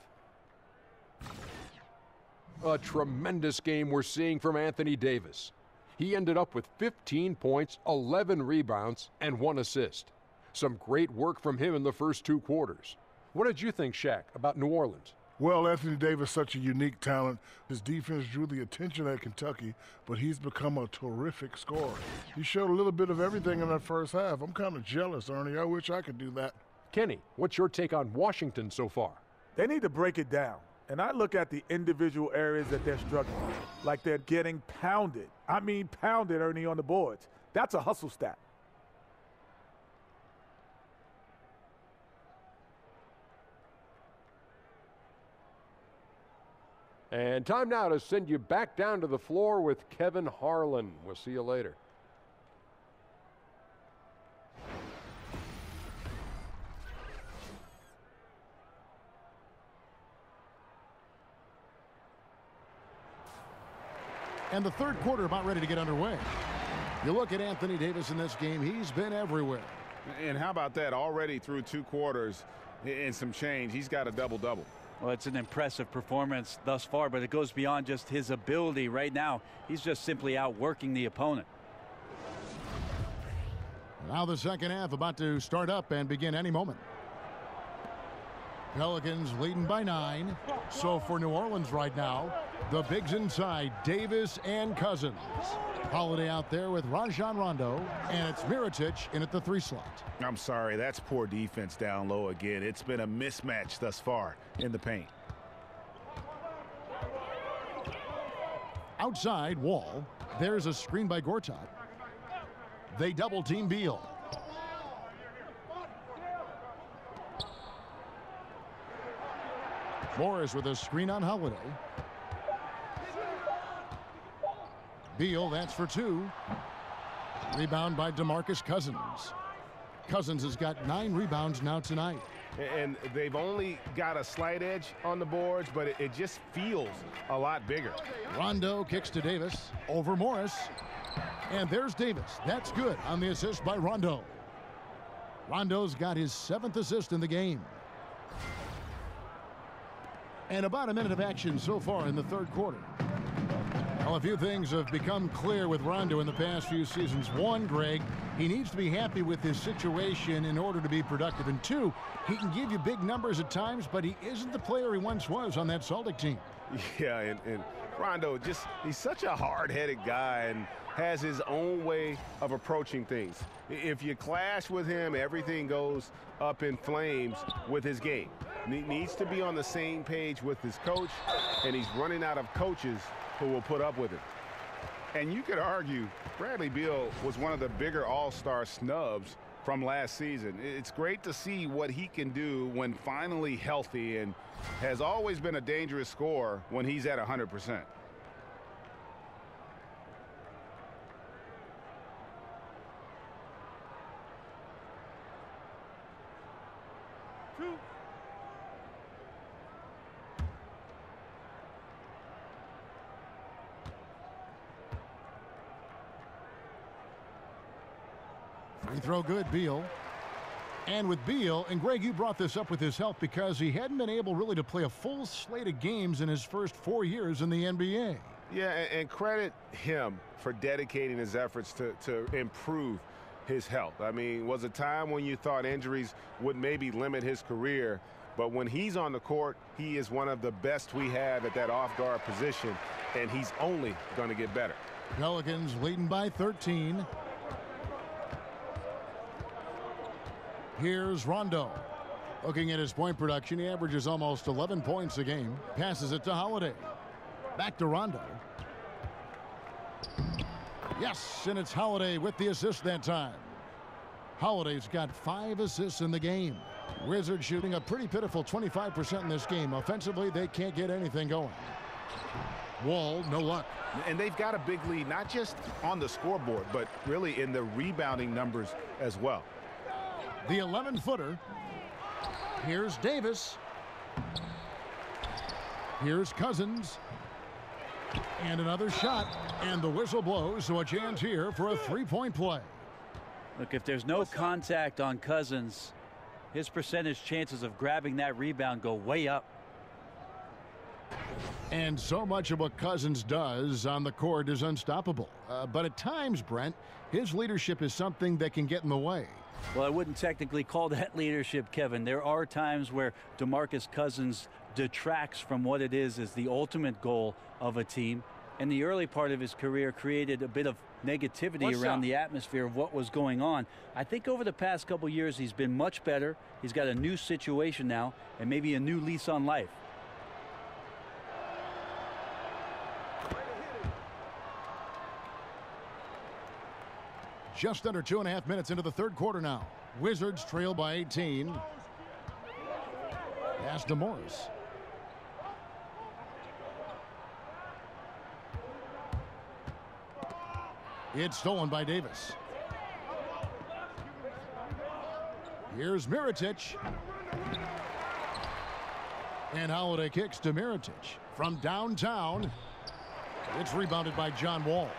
A tremendous game we're seeing from Anthony Davis. He ended up with 15 points, 11 rebounds, and 1 assist. Some great work from him in the first 2 quarters. What did you think, Shaq, about New Orleans? Well, Anthony Davis, such a unique talent. His defense drew the attention at Kentucky, but he's become a terrific scorer. He showed a little bit of everything in that first half. I'm kind of jealous, Ernie. I wish I could do that. Kenny, what's your take on Washington so far? They need to break it down. And I look at the individual areas that they're struggling, like they're getting pounded. I mean pounded, Ernie, on the boards. That's a hustle stat. And time now to send you back down to the floor with Kevin Harlan. We'll see you later. And the third quarter about ready to get underway. You look at Anthony Davis in this game, he's been everywhere. And how about that? Already through 2 quarters and some change, he's got a double-double. Well, it's an impressive performance thus far, but it goes beyond just his ability. Right now, he's just simply outworking the opponent. Now the second half about to start up and begin any moment. Pelicans leading by 9. So for New Orleans right now, the bigs inside, Davis and Cousins. Holiday out there with Rajon Rondo, and it's Mirotic in at the 3 slot. I'm sorry, that's poor defense down low again. It's been a mismatch thus far in the paint. Outside, Wall. There's a screen by Gortat. They double team Beal. Morris with a screen on Holiday. Beal, that's for 2. Rebound by DeMarcus Cousins. Cousins has got 9 rebounds now tonight. And they've only got a slight edge on the boards, but it just feels a lot bigger. Rondo kicks to Davis over Morris. And there's Davis. That's good on the assist by Rondo. Rondo's got his 7th assist in the game. And about a minute of action so far in the third quarter. Well, a few things have become clear with Rondo in the past few seasons. 1, Greg, he needs to be happy with his situation in order to be productive. And 2, he can give you big numbers at times, but he isn't the player he once was on that Celtic team. Yeah, and Rondo, he's such a hard-headed guy and has his own way of approaching things. If you clash with him, everything goes up in flames with his game. He needs to be on the same page with his coach, and he's running out of coaches who will put up with it. And you could argue Bradley Beal was one of the bigger all-star snubs from last season. It's great to see what he can do when finally healthy, and has always been a dangerous scorer when he's at 100%. Free throw good, Beal. And with Beal, and Greg, you brought this up with his health because he hadn't been able really to play a full slate of games in his first 4 years in the NBA. Yeah, and credit him for dedicating his efforts to improve his health. I mean, was a time when you thought injuries would maybe limit his career, but when he's on the court, he is one of the best we have at that off-guard position, and he's only going to get better. Pelicans leading by 13. Here's Rondo. Looking at his point production, he averages almost 11 points a game. Passes it to Holiday. Back to Rondo. Yes, and it's Holiday with the assist that time. Holiday's got 5 assists in the game. Wizards shooting a pretty pitiful 25% in this game. Offensively, they can't get anything going. Wall, no luck. And they've got a big lead, not just on the scoreboard, but really in the rebounding numbers as well. The 11-footer. Here's Davis. Here's Cousins. And another shot. And the whistle blows, so a chance here for a 3-point play. Look, if there's no contact on Cousins, his percentage chances of grabbing that rebound go way up. And so much of what Cousins does on the court is unstoppable. But at times, Brent, his leadership is something that can get in the way. Well, I wouldn't technically call that leadership, Kevin. There are times where DeMarcus Cousins detracts from what it is the ultimate goal of a team. In the early part of his career, created a bit of negativity around the atmosphere of what was going on. I think over the past couple years, he's been much better. He's got a new situation now and maybe a new lease on life. Just under 2.5 minutes into the third quarter now. Wizards trail by 18. Pass to Morris. It's stolen by Davis. Here's Mirotic. And Holiday kicks to Mirotic. From downtown, it's rebounded by John Wall.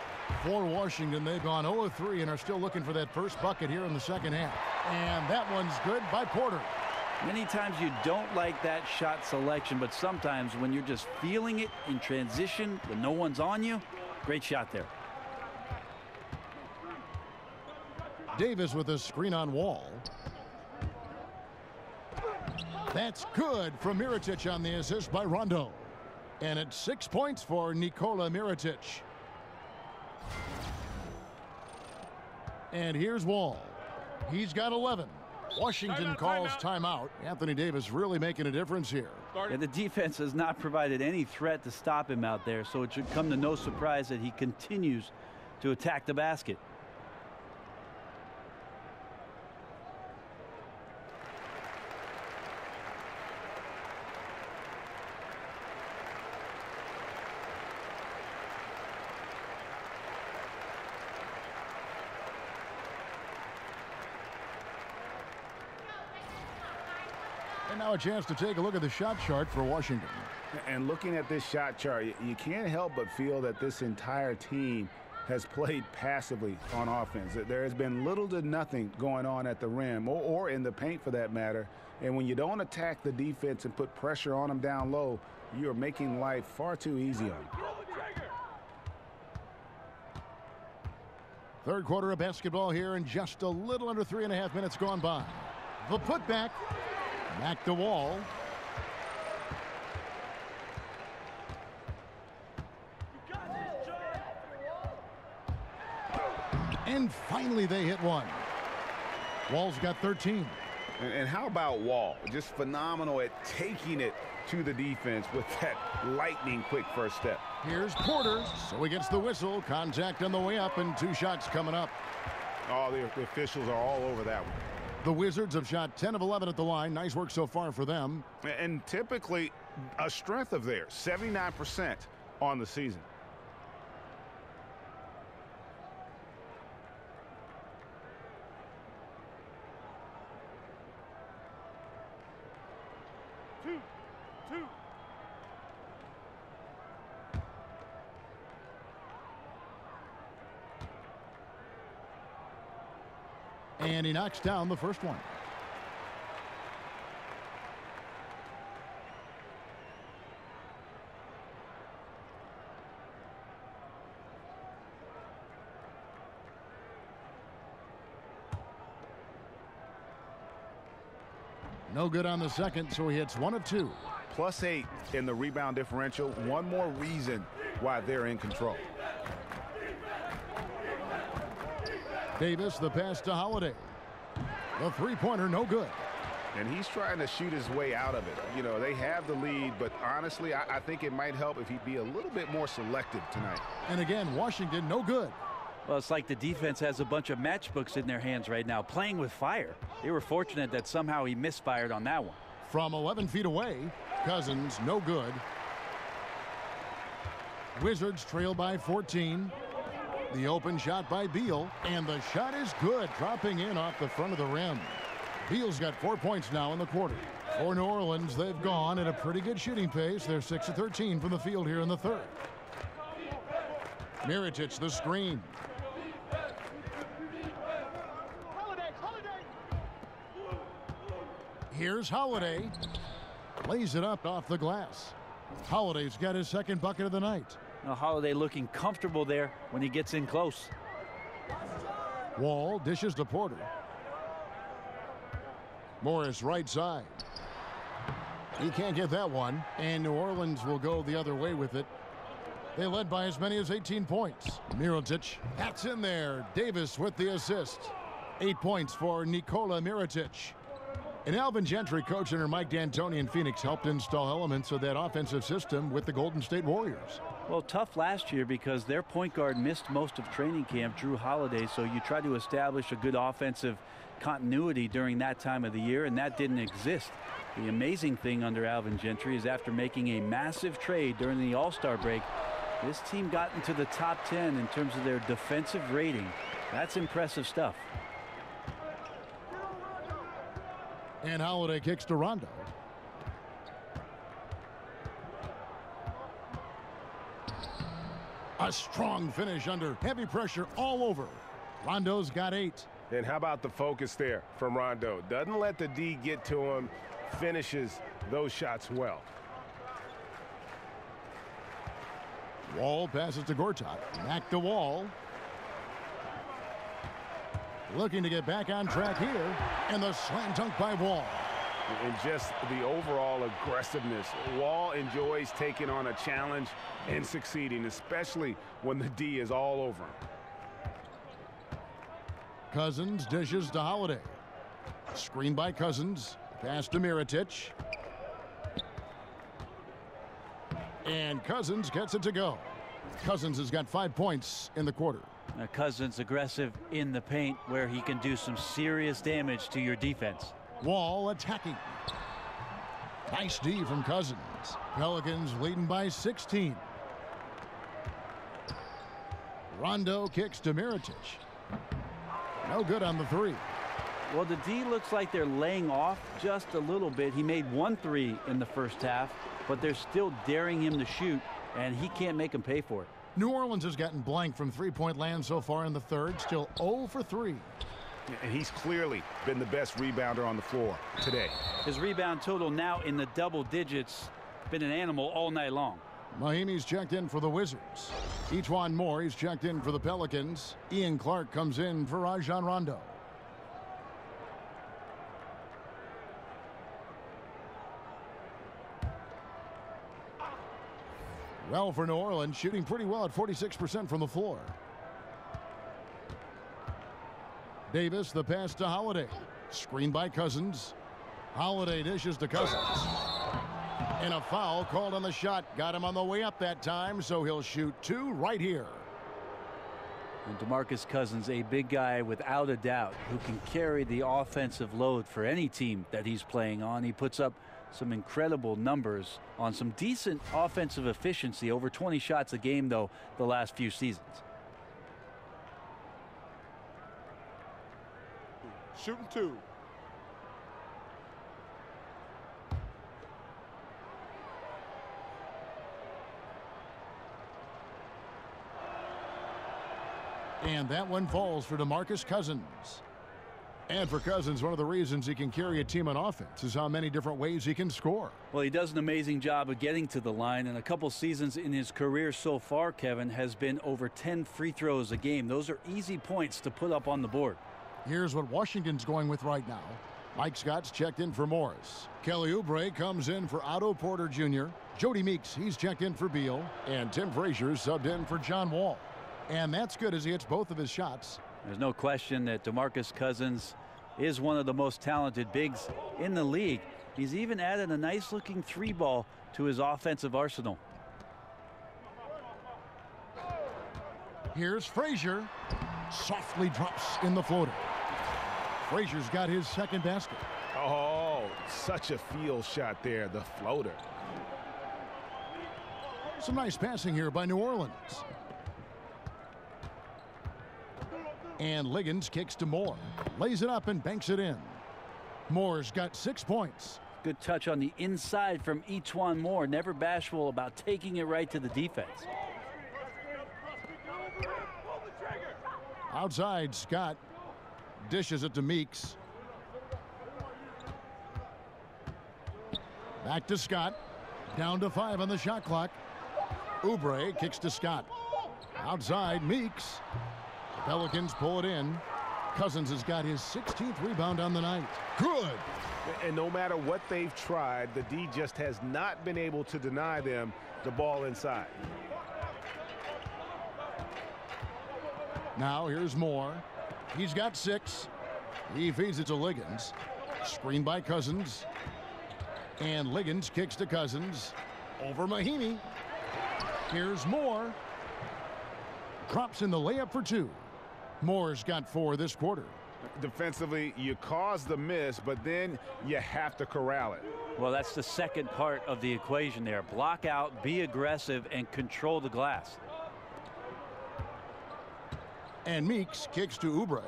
For Washington, they've gone 0-3 and are still looking for that first bucket here in the second half. And that one's good by Porter. Many times you don't like that shot selection, but sometimes when you're just feeling it in transition, when no one's on you, great shot there. Davis with a screen on Wall. That's good from Mirotic on the assist by Rondo. And it's 6 points for Nikola Mirotic. And here's Wall. He's got 11. Washington calls timeout. Anthony Davis really making a difference here. And the defense has not provided any threat to stop him out there, so it should come to no surprise that he continues to attack the basket. And now a chance to take a look at the shot chart for Washington. And looking at this shot chart, you can't help but feel that this entire team has played passively on offense. There has been little to nothing going on at the rim or in the paint for that matter. And when you don't attack the defense and put pressure on them down low, you're making life far too easy on them. Third quarter of basketball here, and just a little under 3.5 minutes gone by. The putback. Back to Wall. And finally they hit one. Wall's got 13. And how about Wall? Just phenomenal at taking it to the defense with that lightning quick first step. Here's Porter. So he gets the whistle. Contact on the way up, and 2 shots coming up. Oh, the officials are all over that one. The Wizards have shot 10 of 11 at the line. Nice work so far for them. And typically a strength of theirs, 79% on the season. Two. And he knocks down the first one. No good on the second, so he hits 1 of 2. +8 in the rebound differential. One more reason why they're in control. Davis, the pass to Holiday. The three-pointer, no good. And he's trying to shoot his way out of it. You know, they have the lead, but honestly, I think it might help if he'd be a little bit more selective tonight. And again, Washington, no good. Well, it's like the defense has a bunch of matchbooks in their hands right now, playing with fire. They were fortunate that somehow he misfired on that one. From 11 feet away, Cousins, no good. Wizards trail by 14. The open shot by Beal, and the shot is good, dropping in off the front of the rim. Beal's got 4 points now in the quarter. For New Orleans, they've gone at a pretty good shooting pace. They're 6 of 13 from the field here in the third. Mirotic, the screen. Here's Holiday. Lays it up off the glass. Holiday's got his second bucket of the night. Now Holiday looking comfortable there when he gets in close. Wall dishes to Porter. Morris right side. He can't get that one, and New Orleans will go the other way with it. They led by as many as 18 points. Mirotic, that's in there. Davis with the assist. 8 points for Nikola Mirotic. And Alvin Gentry, coach under Mike D'Antoni in Phoenix, helped install elements of that offensive system with the Golden State Warriors. Well, tough last year because their point guard missed most of training camp, Drew Holiday, so you try to establish a good offensive continuity during that time of the year, and that didn't exist. The amazing thing under Alvin Gentry is after making a massive trade during the All-Star break, This team got into the top 10 in terms of their defensive rating. That's impressive stuff. And Holiday kicks to Rondo. A strong finish under heavy pressure all over. Rondo's got 8. And how about the focus there from Rondo? Doesn't let the D get to him, finishes those shots well. Wall passes to Gortat. Back to Wall. Looking to get back on track here. And the slam dunk by Wall. And just the overall aggressiveness. Wall enjoys taking on a challenge and succeeding, especially when the D is all over him. Cousins dishes to Holiday. Screen by Cousins. Pass to Mirotic. And Cousins gets it to go. Cousins has got 5 points in the quarter. Now Cousins aggressive in the paint where he can do some serious damage to your defense. Wall attacking. Nice D from Cousins. Pelicans leading by 16. Rondo kicks to Mirotic. No good on the 3. Well, the D looks like they're laying off just a little bit. He made 1 3 in the first half, but they're still daring him to shoot, and he can't make him pay for it. New Orleans has gotten blank from three-point land so far in the third, still 0 for 3. And he's clearly been the best rebounder on the floor today. His rebound total now in the double digits. Been an animal all night long. Mahimi's checked in for the Wizards. Etuan Moore, he's checked in for the Pelicans. Ian Clark comes in for Rajon Rondo. Well, for New Orleans, shooting pretty well at 46% from the floor. Davis, the pass to Holiday. Screen by Cousins. Holiday dishes to Cousins. And a foul called on the shot. Got him on the way up that time, so he'll shoot 2 right here. And DeMarcus Cousins, a big guy without a doubt, who can carry the offensive load for any team that he's playing on. He puts up some incredible numbers on some decent offensive efficiency, over 20 shots a game, though, the last few seasons. Shooting 2. And that one falls for DeMarcus Cousins. And for Cousins, one of the reasons he can carry a team on offense is how many different ways he can score. Well, he does an amazing job of getting to the line, and a couple seasons in his career so far, Kevin, has been over 10 free throws a game. Those are easy points to put up on the board. Here's what Washington's going with right now. Mike Scott's checked in for Morris. Kelly Oubre comes in for Otto Porter Jr. Jody Meeks, he's checked in for Beal. And Tim Frazier's subbed in for John Wall. And that's good as he hits both of his shots. There's no question that DeMarcus Cousins is one of the most talented bigs in the league. He's even added a nice-looking 3-ball to his offensive arsenal. Here's Frazier. Softly drops in the floater. Frazier's got his second basket. Oh, such a field shot there, the floater. Some nice passing here by New Orleans. And Liggins kicks to Moore. Lays it up and banks it in. Moore's got 6 points. Good touch on the inside from Etuan Moore. Never bashful about taking it right to the defense. Outside, Scott dishes it to Meeks. Back to Scott. Down to 5 on the shot clock. Oubre kicks to Scott. Outside, Meeks. Pelicans pull it in. Cousins has got his 16th rebound on the night. Good. And no matter what they've tried, the D just has not been able to deny them the ball inside. Now here's Moore. He's got 6. He feeds it to Liggins. Screen by Cousins. And Liggins kicks to Cousins. Over Mahimi. Here's Moore. Drops in the layup for 2. Moore's got 4 this quarter. Defensively, you cause the miss, but then you have to corral it. Well, that's the second part of the equation there. Block out, be aggressive, and control the glass. And Meeks kicks to Oubre.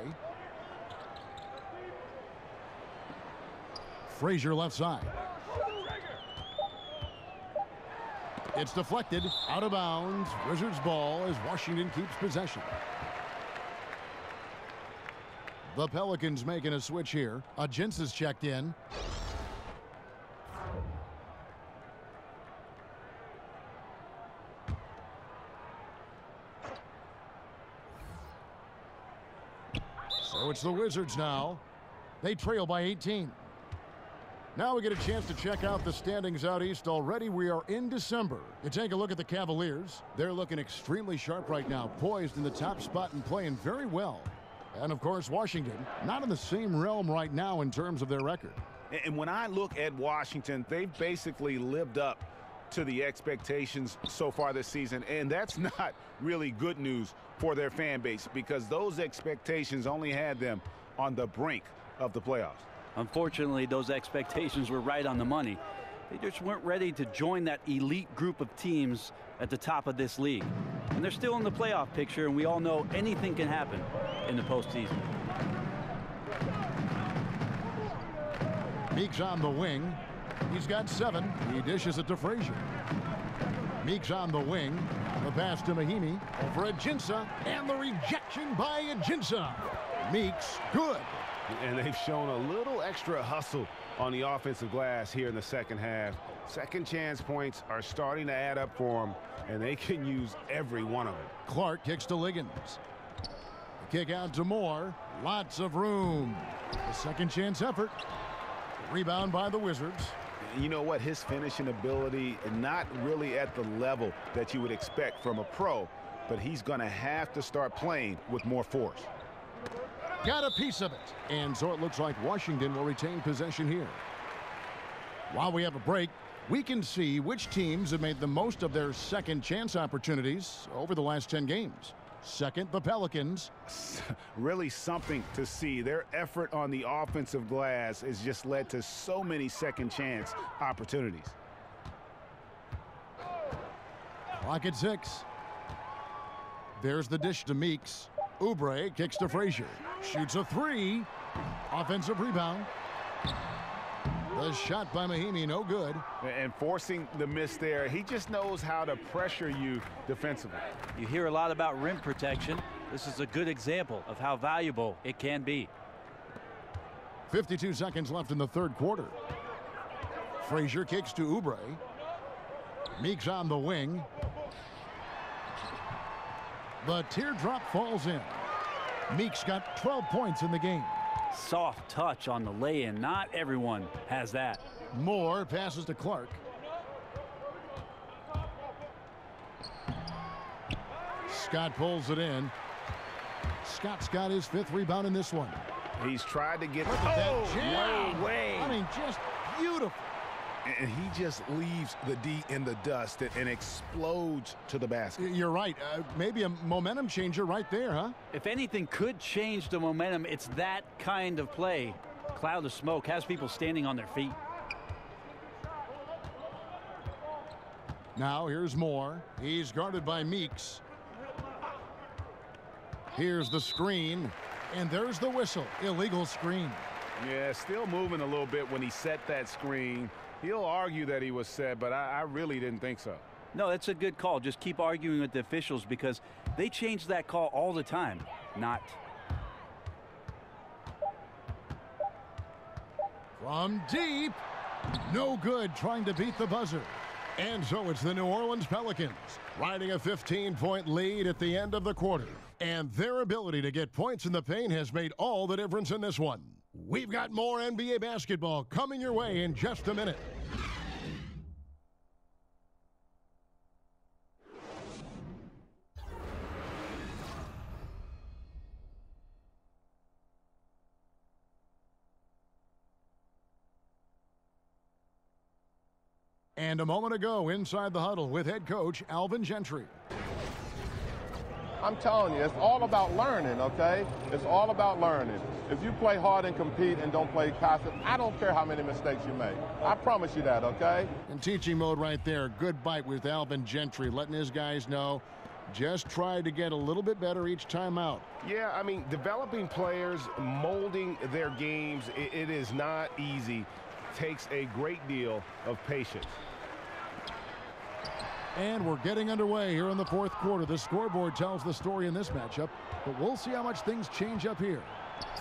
Frazier left side. It's deflected, out of bounds. Wizards ball as Washington keeps possession. The Pelicans making a switch here. Agins is checked in. So it's the Wizards now. They trail by 18. Now we get a chance to check out the standings out east. Already we are in December. You take a look at the Cavaliers. They're looking extremely sharp right now, poised in the top spot and playing very well. And of course, Washington, not in the same realm right now in terms of their record. And when I look at Washington, they've basically lived up to the expectations so far this season. And that's not really good news for their fan base, because those expectations only had them on the brink of the playoffs. Unfortunately, those expectations were right on the money. They just weren't ready to join that elite group of teams at the top of this league. And they're still in the playoff picture, and we all know anything can happen in the postseason. Meeks on the wing. He's got 7. He dishes it to Frazier. Meeks on the wing. The pass to Mahimi. Over Ajinça. And the rejection by Ajinça. Meeks, good. And they've shown a little extra hustle on the offensive glass here in the second half. Second chance points are starting to add up for them, and they can use every one of them. Clark kicks to Liggins. The kick out to Moore. Lots of room. The second chance effort. Rebound by the Wizards. You know what? His finishing ability, not really at the level that you would expect from a pro, but he's going to have to start playing with more force. Got a piece of it. And so it looks like Washington will retain possession here. While we have a break, we can see which teams have made the most of their second chance opportunities over the last 10 games. Second, the Pelicans. Really something to see. Their effort on the offensive glass has just led to so many second chance opportunities. Clock at 6. There's the dish to Meeks. Oubre kicks to Frazier. Shoots a 3. Offensive rebound. The shot by Mahimi, no good. And forcing the miss there, he just knows how to pressure you defensively. You hear a lot about rim protection. This is a good example of how valuable it can be. 52 seconds left in the third quarter. Frazier kicks to Oubre. Meeks on the wing. The teardrop falls in. Meeks got 12 points in the game. Soft touch on the lay-in. Not everyone has that. Moore passes to Clark. Scott pulls it in. Scott's got his 5th rebound in this one. He's tried to get... No way! I mean, just beautiful. And he just leaves the D in the dust and explodes to the basket. You're right. Maybe a momentum changer right there, huh? If anything could change the momentum, it's that kind of play. Cloud of smoke has people standing on their feet. Now here's Moore. He's guarded by Meeks. Here's the screen. And there's the whistle. Illegal screen. Yeah, still moving a little bit when he set that screen. He'll argue that he was set, but I really didn't think so. No, that's a good call. Just keep arguing with the officials because they change that call all the time. Not. From deep. No good, trying to beat the buzzer. And so it's the New Orleans Pelicans riding a 15-point lead at the end of the quarter. And their ability to get points in the paint has made all the difference in this one. We've got more NBA basketball coming your way in just a minute. And a moment ago inside the huddle with head coach Alvin Gentry. I'm telling you, it's all about learning, okay? It's all about learning. If you play hard and compete and don't play passive, I don't care how many mistakes you make. I promise you that, okay? In teaching mode right there, good bite with Alvin Gentry, letting his guys know just try to get a little bit better each time out. Yeah, I mean, developing players, molding their games, it is not easy. Takes a great deal of patience. And we're getting underway here in the fourth quarter. The scoreboard tells the story in this matchup, but we'll see how much things change up here.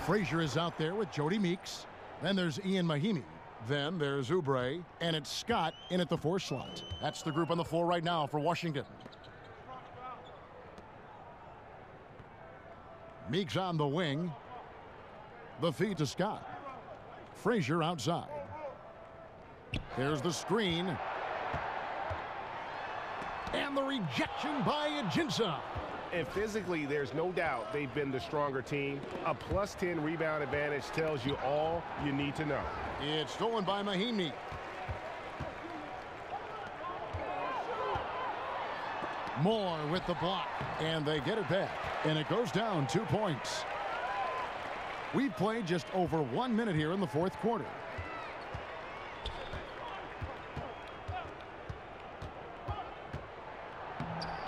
Frazier is out there with Jody Meeks. Then there's Ian Mahimi. Then there's Oubre, and it's Scott in at the 4 slot. That's the group on the floor right now for Washington. Meeks on the wing. The feed to Scott. Frazier outside. There's the screen. And the rejection by Ajinça. And physically, there's no doubt they've been the stronger team. A +10 rebound advantage tells you all you need to know. It's stolen by Mahimi. Moore with the block. And they get it back. And it goes down 2 points. We've played just over 1 minute here in the fourth quarter.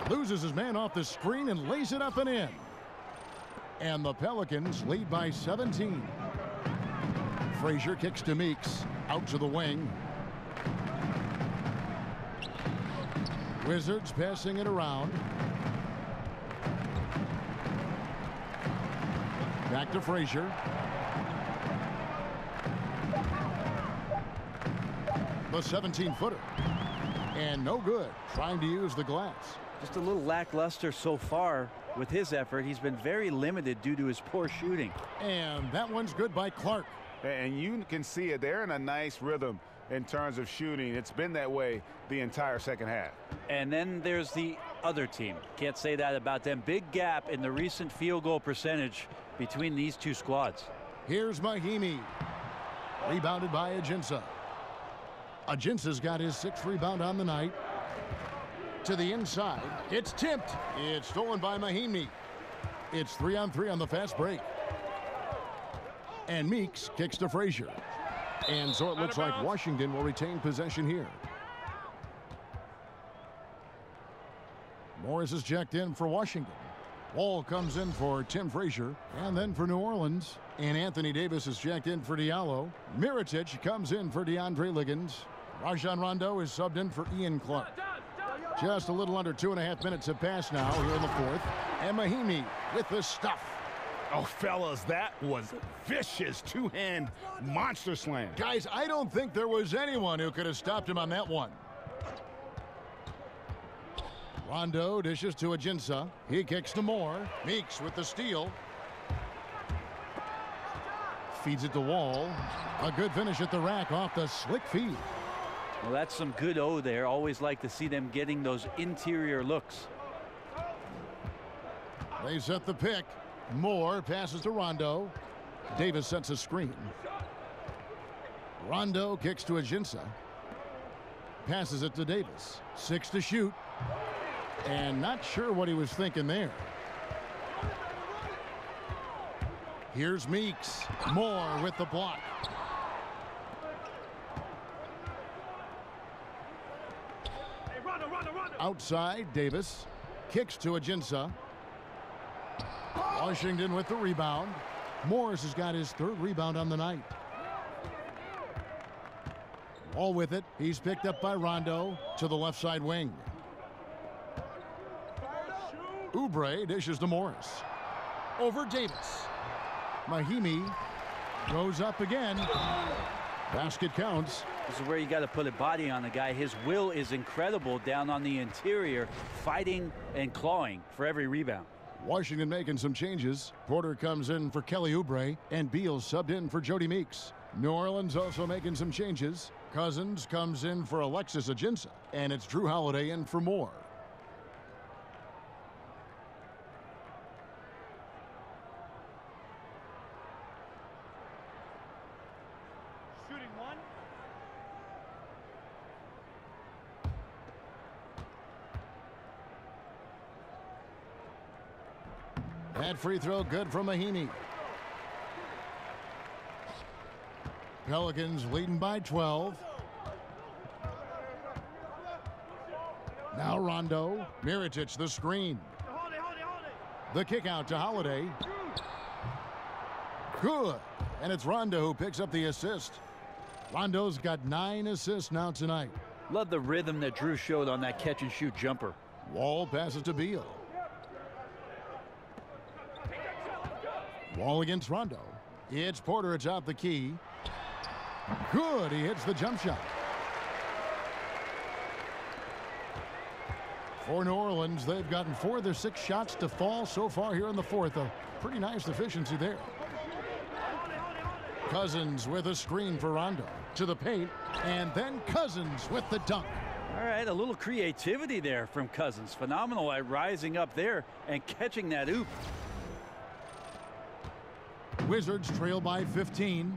Loses his man off the screen and lays it up and in. And the Pelicans lead by 17. Frazier kicks to Meeks. Out to the wing. Wizards passing it around. Back to Frazier. The 17-footer. And no good. Trying to use the glass. Just a little lackluster so far with his effort. He's been very limited due to his poor shooting. And that one's good by Clark. And you can see it. They're in a nice rhythm in terms of shooting. It's been that way the entire second half. And then there's the other team. Can't say that about them. Big gap in the recent field goal percentage between these two squads. Here's Mahimi. Rebounded by Ajinça. Ajinça's got his 6th rebound on the night. To the inside. It's tipped. It's stolen by Mahimi. It's 3-on-3 on the fast break. And Meeks kicks to Frazier. And so it looks like Washington will retain possession here. Morris is checked in for Washington. Wall comes in for Tim Frazier. And then for New Orleans. And Anthony Davis is checked in for Diallo. Mirotic comes in for DeAndre Liggins. Rajon Rondo is subbed in for Ian Clark. Just a little under 2.5 minutes have passed now here in the fourth. And Mahimi with the stuff. Oh, fellas, that was vicious two-hand monster slam. Guys, I don't think there was anyone who could have stopped him on that one. Rondo dishes to Ajinça. He kicks to Moore. Meeks with the steal. Feeds it to Wall. A good finish at the rack off the slick feed. Well, that's some good O there. Always like to see them getting those interior looks. They set the pick. Moore passes to Rondo. Davis sets a screen. Rondo kicks to Ajinça. Passes it to Davis. 6 to shoot. And not sure what he was thinking there. Here's Meeks. Moore with the block. Outside, Davis kicks to Ajinça. Washington with the rebound. Morris has got his 3rd rebound on the night. All with it. He's picked up by Rondo to the left side wing. Oubre dishes to Morris. Over Davis. Mahimi goes up again. Basket counts. This is where you got to put a body on the guy. His will is incredible down on the interior, fighting and clawing for every rebound. Washington making some changes. Porter comes in for Kelly Oubre, and Beal subbed in for Jody Meeks. New Orleans also making some changes. Cousins comes in for Alexis Ajinça, and it's Drew Holiday in for Moore. That free throw good from Mahinmi. Pelicans leading by 12. Now Rondo. Mirotic the screen. The kick out to Holiday. Good. And it's Rondo who picks up the assist. Rondo's got 9 assists now tonight. Love the rhythm that Drew showed on that catch and shoot jumper. Wall passes to Beal. Wall against Rondo. It's Porter atop the key. Good. He hits the jump shot. For New Orleans, they've gotten 4 of their 6 shots to fall so far here in the fourth. A pretty nice efficiency there. Cousins with a screen for Rondo. To the paint, and then Cousins with the dunk. All right, a little creativity there from Cousins. Phenomenal at rising up there and catching that oop. Wizards trail by 15.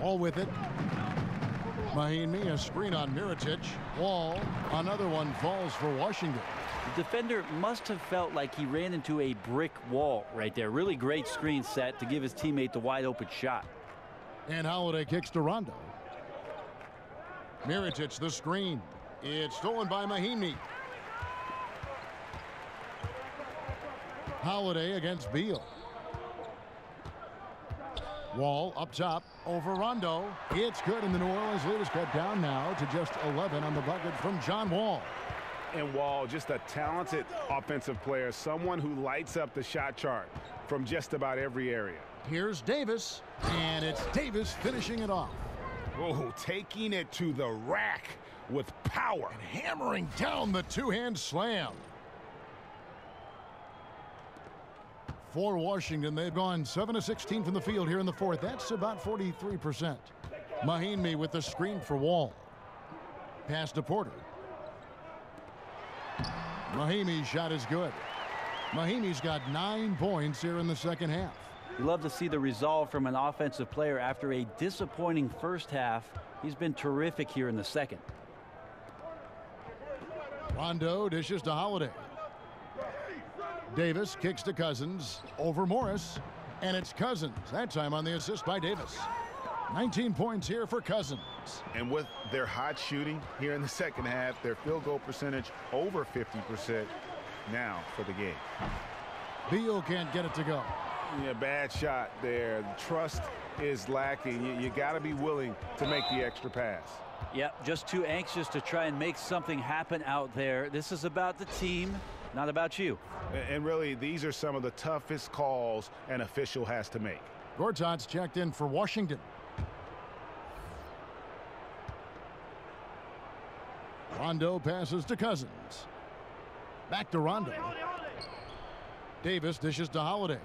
All with it. Mahinmi, a screen on Mirotic. Wall, another one falls for Washington. The defender must have felt like he ran into a brick wall right there. Really great screen set to give his teammate the wide open shot. And Holiday kicks to Rondo. Mirotic the screen. It's stolen by Mahinmi. Holiday against Beal. Wall up top over Rondo. It's good, and the New Orleans lead is cut down now to just 11 on the bucket from John Wall. And Wall, just a talented offensive player, someone who lights up the shot chart from just about every area. Here's Davis, and it's Davis finishing it off. Oh, taking it to the rack with power. And hammering down the two-hand slam. For Washington, they've gone 7 of 16 from the field here in the fourth. That's about 43%. Mahinmi with the screen for Wall. Pass to Porter. Mahinmi's shot is good. Mahinmi's got 9 points here in the second half. You love to see the resolve from an offensive player after a disappointing first half. He's been terrific here in the second. Rondo dishes to Holiday. Davis kicks to Cousins over Morris, and it's Cousins, that time on the assist by Davis. 19 points here for Cousins. And with their hot shooting here in the second half, their field goal percentage over 50% now for the game. Beal can't get it to go. Yeah, bad shot there. Trust is lacking. You got to be willing to make the extra pass. Yep, just too anxious to try and make something happen out there. This is about the team, not about you. And really, these are some of the toughest calls an official has to make. Gortat's checked in for Washington. Rondo passes to Cousins. Back to Rondo. Davis dishes to Holiday.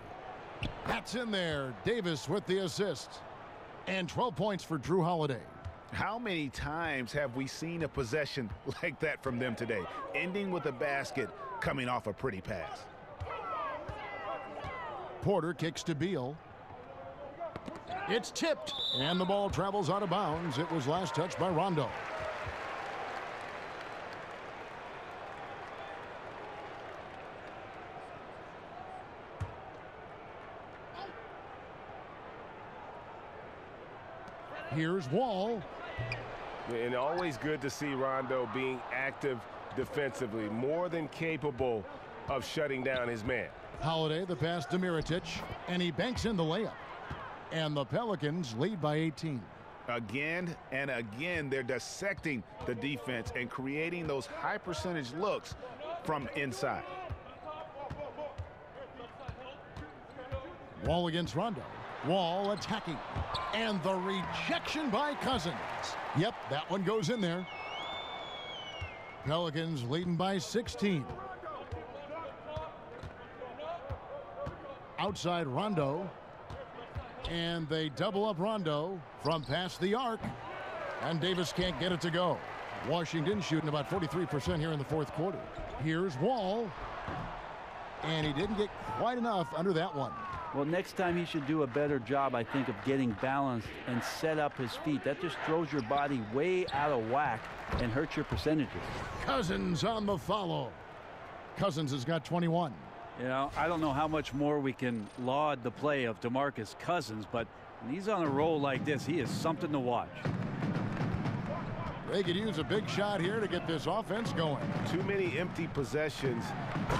That's in there. Davis with the assist. And 12 points for Drew Holiday. How many times have we seen a possession like that from them today, ending with a basket coming off a pretty pass? Porter kicks to Beal. It's tipped, and the ball travels out of bounds. It was last touched by Rondo. Here's Wall. And always good to see Rondo being active defensively, more than capable of shutting down his man. Holiday, the pass to Mirotic, and he banks in the layup. And the Pelicans lead by 18. Again and again, they're dissecting the defense and creating those high percentage looks from inside. Wall against Rondo. Wall attacking. And the rejection by Cousins. Yep, that one goes in there. Pelicans leading by 16. Outside Rondo. And they double up Rondo from past the arc. And Davis can't get it to go. Washington shooting about 43% here in the fourth quarter. Here's Wall. And he didn't get quite enough under that one. Well, next time he should do a better job, I think, of getting balanced and set up his feet. That just throws your body way out of whack and hurts your percentages. Cousins on the follow. Cousins has got 21. You know, I don't know how much more we can laud the play of DeMarcus Cousins, but when he's on a roll like this, he is something to watch. They could use a big shot here to get this offense going. Too many empty possessions.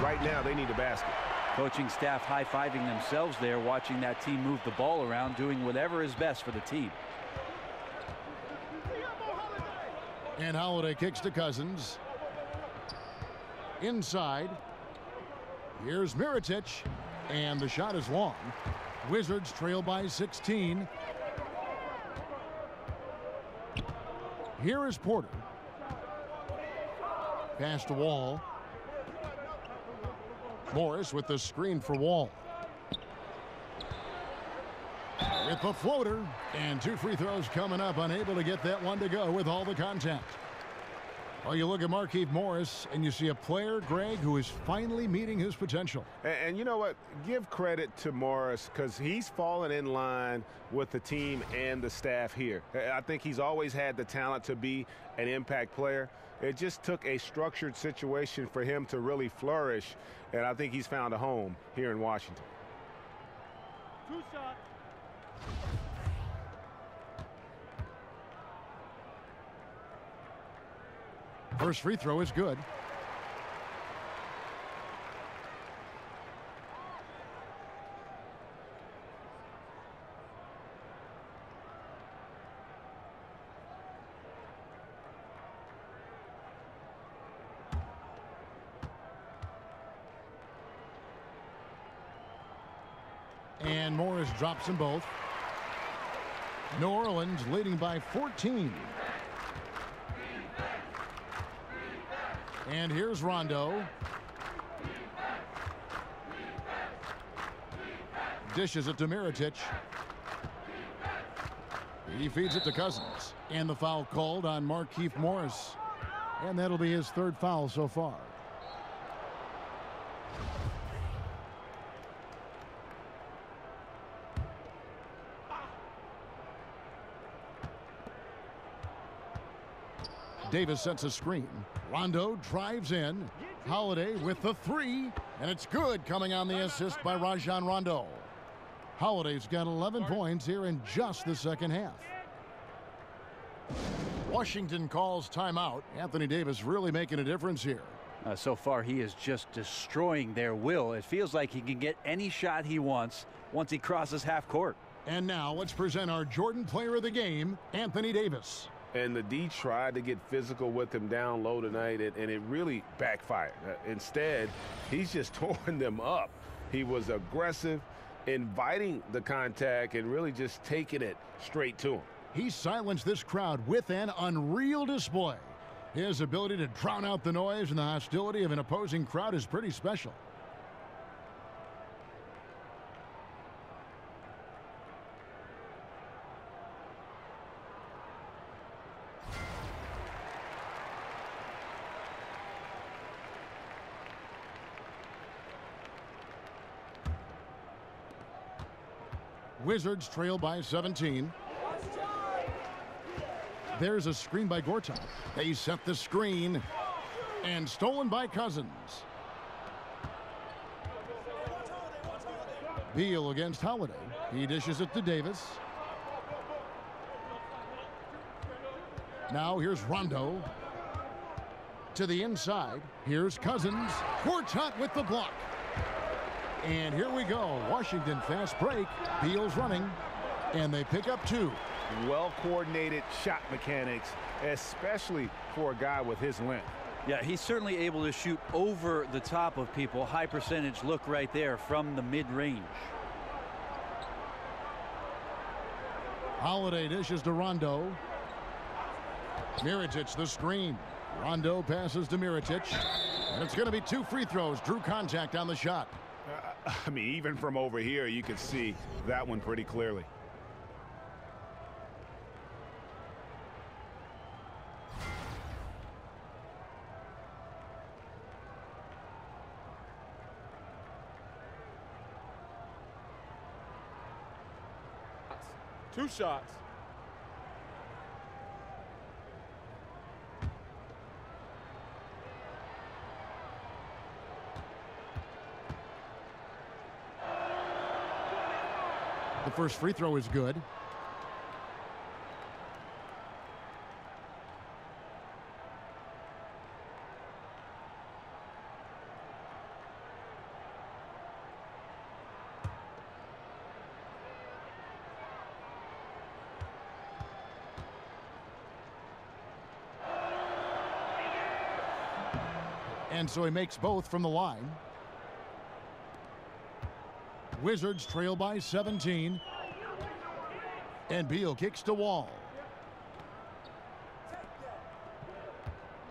Right now, they need a basket. Coaching staff high-fiving themselves there, watching that team move the ball around, doing whatever is best for the team. And Holiday kicks to Cousins. Inside. Here's Mirotic. And the shot is long. Wizards trail by 16. Here is Porter. Pass to Wall. Morris with the screen for Wall. With the floater. And 2 free throws coming up. Unable to get that one to go with all the contact. Well, you look at Markieff Morris, and you see a player, Greg, who is finally meeting his potential. And you know what? Give credit to Morris because he's fallen in line with the team and the staff here. I think he's always had the talent to be an impact player. It just took a structured situation for him to really flourish, and I think he's found a home here in Washington. 2 shots. First free throw is good. And Morris drops them both. New Orleans leading by 14. And here's Rondo. Dishes it to Mirotic. He feeds it to Cousins. And the foul called on Markieff Morris. And that'll be his 3rd foul so far. Davis sets a screen. Rondo drives in. Holiday with the 3. And it's good, coming on the assist by Rajon Rondo. Holiday's got 11 points here in just the second half. Washington calls timeout. Anthony Davis really making a difference here. So far, he is just destroying their will. It feels like he can get any shot he wants once he crosses half court. And now let's present our Jordan Player of the Game, Anthony Davis. And the D tried to get physical with him down low tonight, and it really backfired. Instead, he's just torn them up. He was aggressive, inviting the contact, and really just taking it straight to him. He silenced this crowd with an unreal display. His ability to drown out the noise and the hostility of an opposing crowd is pretty special. Wizards trail by 17. There's a screen by Gortat. They set the screen. And stolen by Cousins. Beal against Holiday. He dishes it to Davis. Now here's Rondo. To the inside. Here's Cousins. Gortat with the block. And here we go. Washington fast break. Beal's running. And they pick up 2. Well-coordinated shot mechanics, especially for a guy with his length. Yeah, he's certainly able to shoot over the top of people. High percentage look right there from the mid-range. Holiday dishes to Rondo. Mirotic the screen. Rondo passes to Mirotic. And it's going to be 2 free throws. Drew contact on the shot. I mean, even from over here, you can see that one pretty clearly. Two shots. The first free throw is good. And so he makes both from the line. Wizards trail by 17. And Beal kicks to Wall.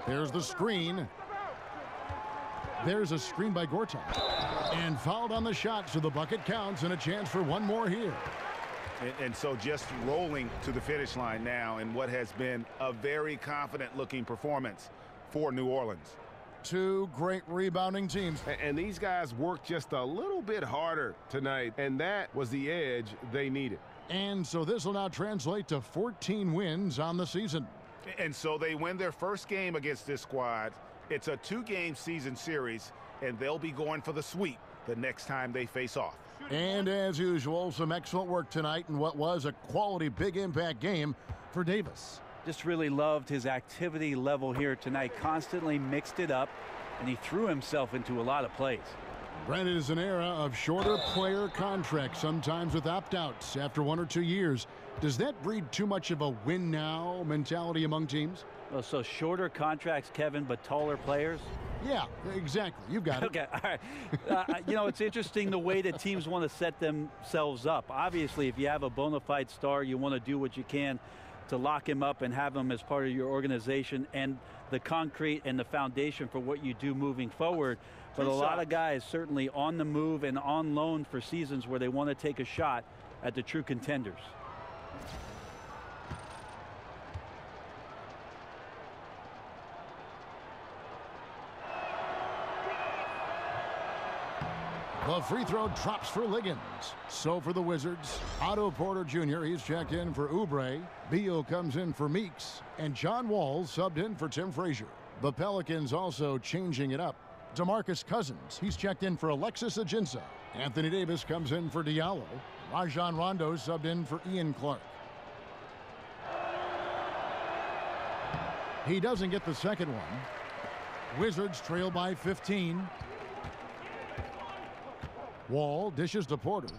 There's the screen. There's a screen by Gortat. And fouled on the shot, so the bucket counts and a chance for one more here. And so just rolling to the finish line now in what has been a very confident-looking performance for New Orleans. Two great rebounding teams. And these guys worked just a little bit harder tonight, and that was the edge they needed. And so this will now translate to 14 wins on the season. And so they win their first game against this squad. It's a 2-game season series, and they'll be going for the sweep the next time they face off. And as usual, some excellent work tonight in what was a quality big impact game for Davis. Just really loved his activity level here tonight. Constantly mixed it up, and he threw himself into a lot of plays. Brent, it is an era of shorter player contracts, sometimes with opt-outs after 1 or 2 years. Does that breed too much of a win-now mentality among teams? Well, so shorter contracts, Kevin, but taller players? Yeah, exactly. You've got it. Okay, all right. You know, it's interesting the way that teams want to set themselves up. Obviously, if you have a bona fide star, you want to do what you can to lock him up and have him as part of your organization and the concrete and the foundation for what you do moving forward. But a lot of guys certainly on the move and on loan for seasons where they want to take a shot at the true contenders. The free throw drops for Liggins. So for the Wizards, Otto Porter Jr., he's checked in for Oubre. Beal comes in for Meeks. And John Wall subbed in for Tim Frazier. The Pelicans also changing it up. DeMarcus Cousins, he's checked in for Alexis Ajinça. Anthony Davis comes in for Diallo. Rajon Rondo subbed in for Ian Clark. He doesn't get the second one. Wizards trail by 15. Wall dishes to Porter.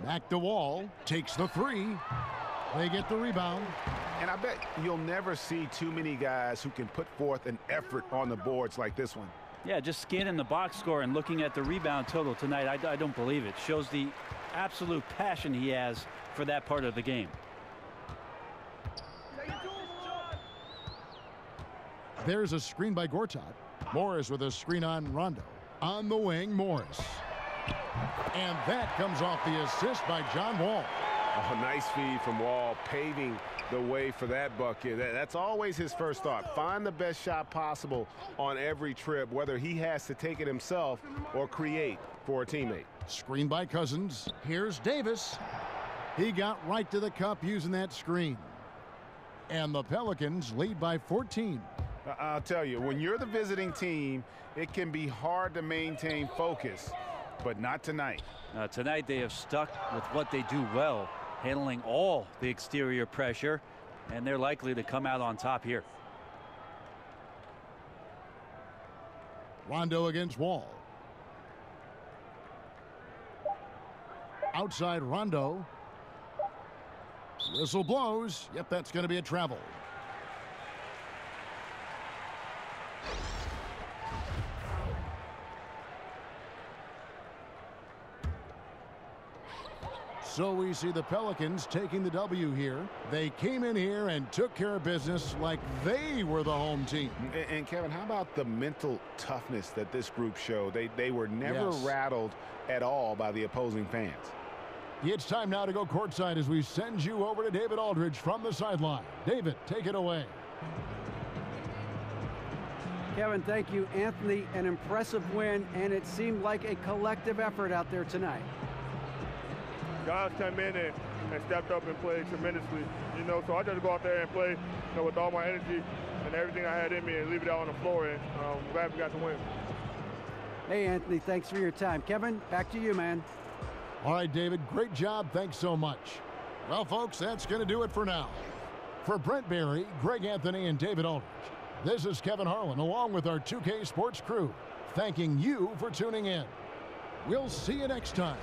Back to Wall. Takes the three. They get the rebound. And I bet you'll never see too many guys who can put forth an effort on the boards like this one. Yeah, just scanning the box score and looking at the rebound total tonight, I don't believe it. Shows the absolute passion he has for that part of the game. There's a screen by Gortat. Morris with a screen on Rondo. On the wing, Morris. And that comes off the assist by John Wall. Oh, nice feed from Wall, paving the way for that bucket. That's always his first thought. Find the best shot possible on every trip, whether he has to take it himself or create for a teammate. Screen by Cousins. Here's Davis. He got right to the cup using that screen. And the Pelicans lead by 14. I'll tell you, when you're the visiting team, it can be hard to maintain focus, but not tonight. Tonight they have stuck with what they do well, handling all the exterior pressure, and they're likely to come out on top here. Rondo against Wall. Outside Rondo. Whistle blows. Yep, that's going to be a travel. So we see the Pelicans taking the W here. They came in here and took care of business like they were the home team. And Kevin, how about the mental toughness that this group showed? They were never rattled at all by the opposing fans. It's time now to go courtside as we send you over to David Aldridge from the sideline. David, take it away. Kevin, thank you. Anthony, an impressive win, and it seemed like a collective effort out there tonight. Guys come in and stepped up and played tremendously, so I just go out there and play, with all my energy and everything I had in me and leave it out on the floor, and I'm glad we got the win. Hey, Anthony, thanks for your time. Kevin, back to you, man. All right, David, great job. Thanks so much. Well, folks, that's going to do it for now. For Brent Barry, Greg Anthony, and David Aldridge, this is Kevin Harlan along with our 2K Sports crew, thanking you for tuning in. We'll see you next time.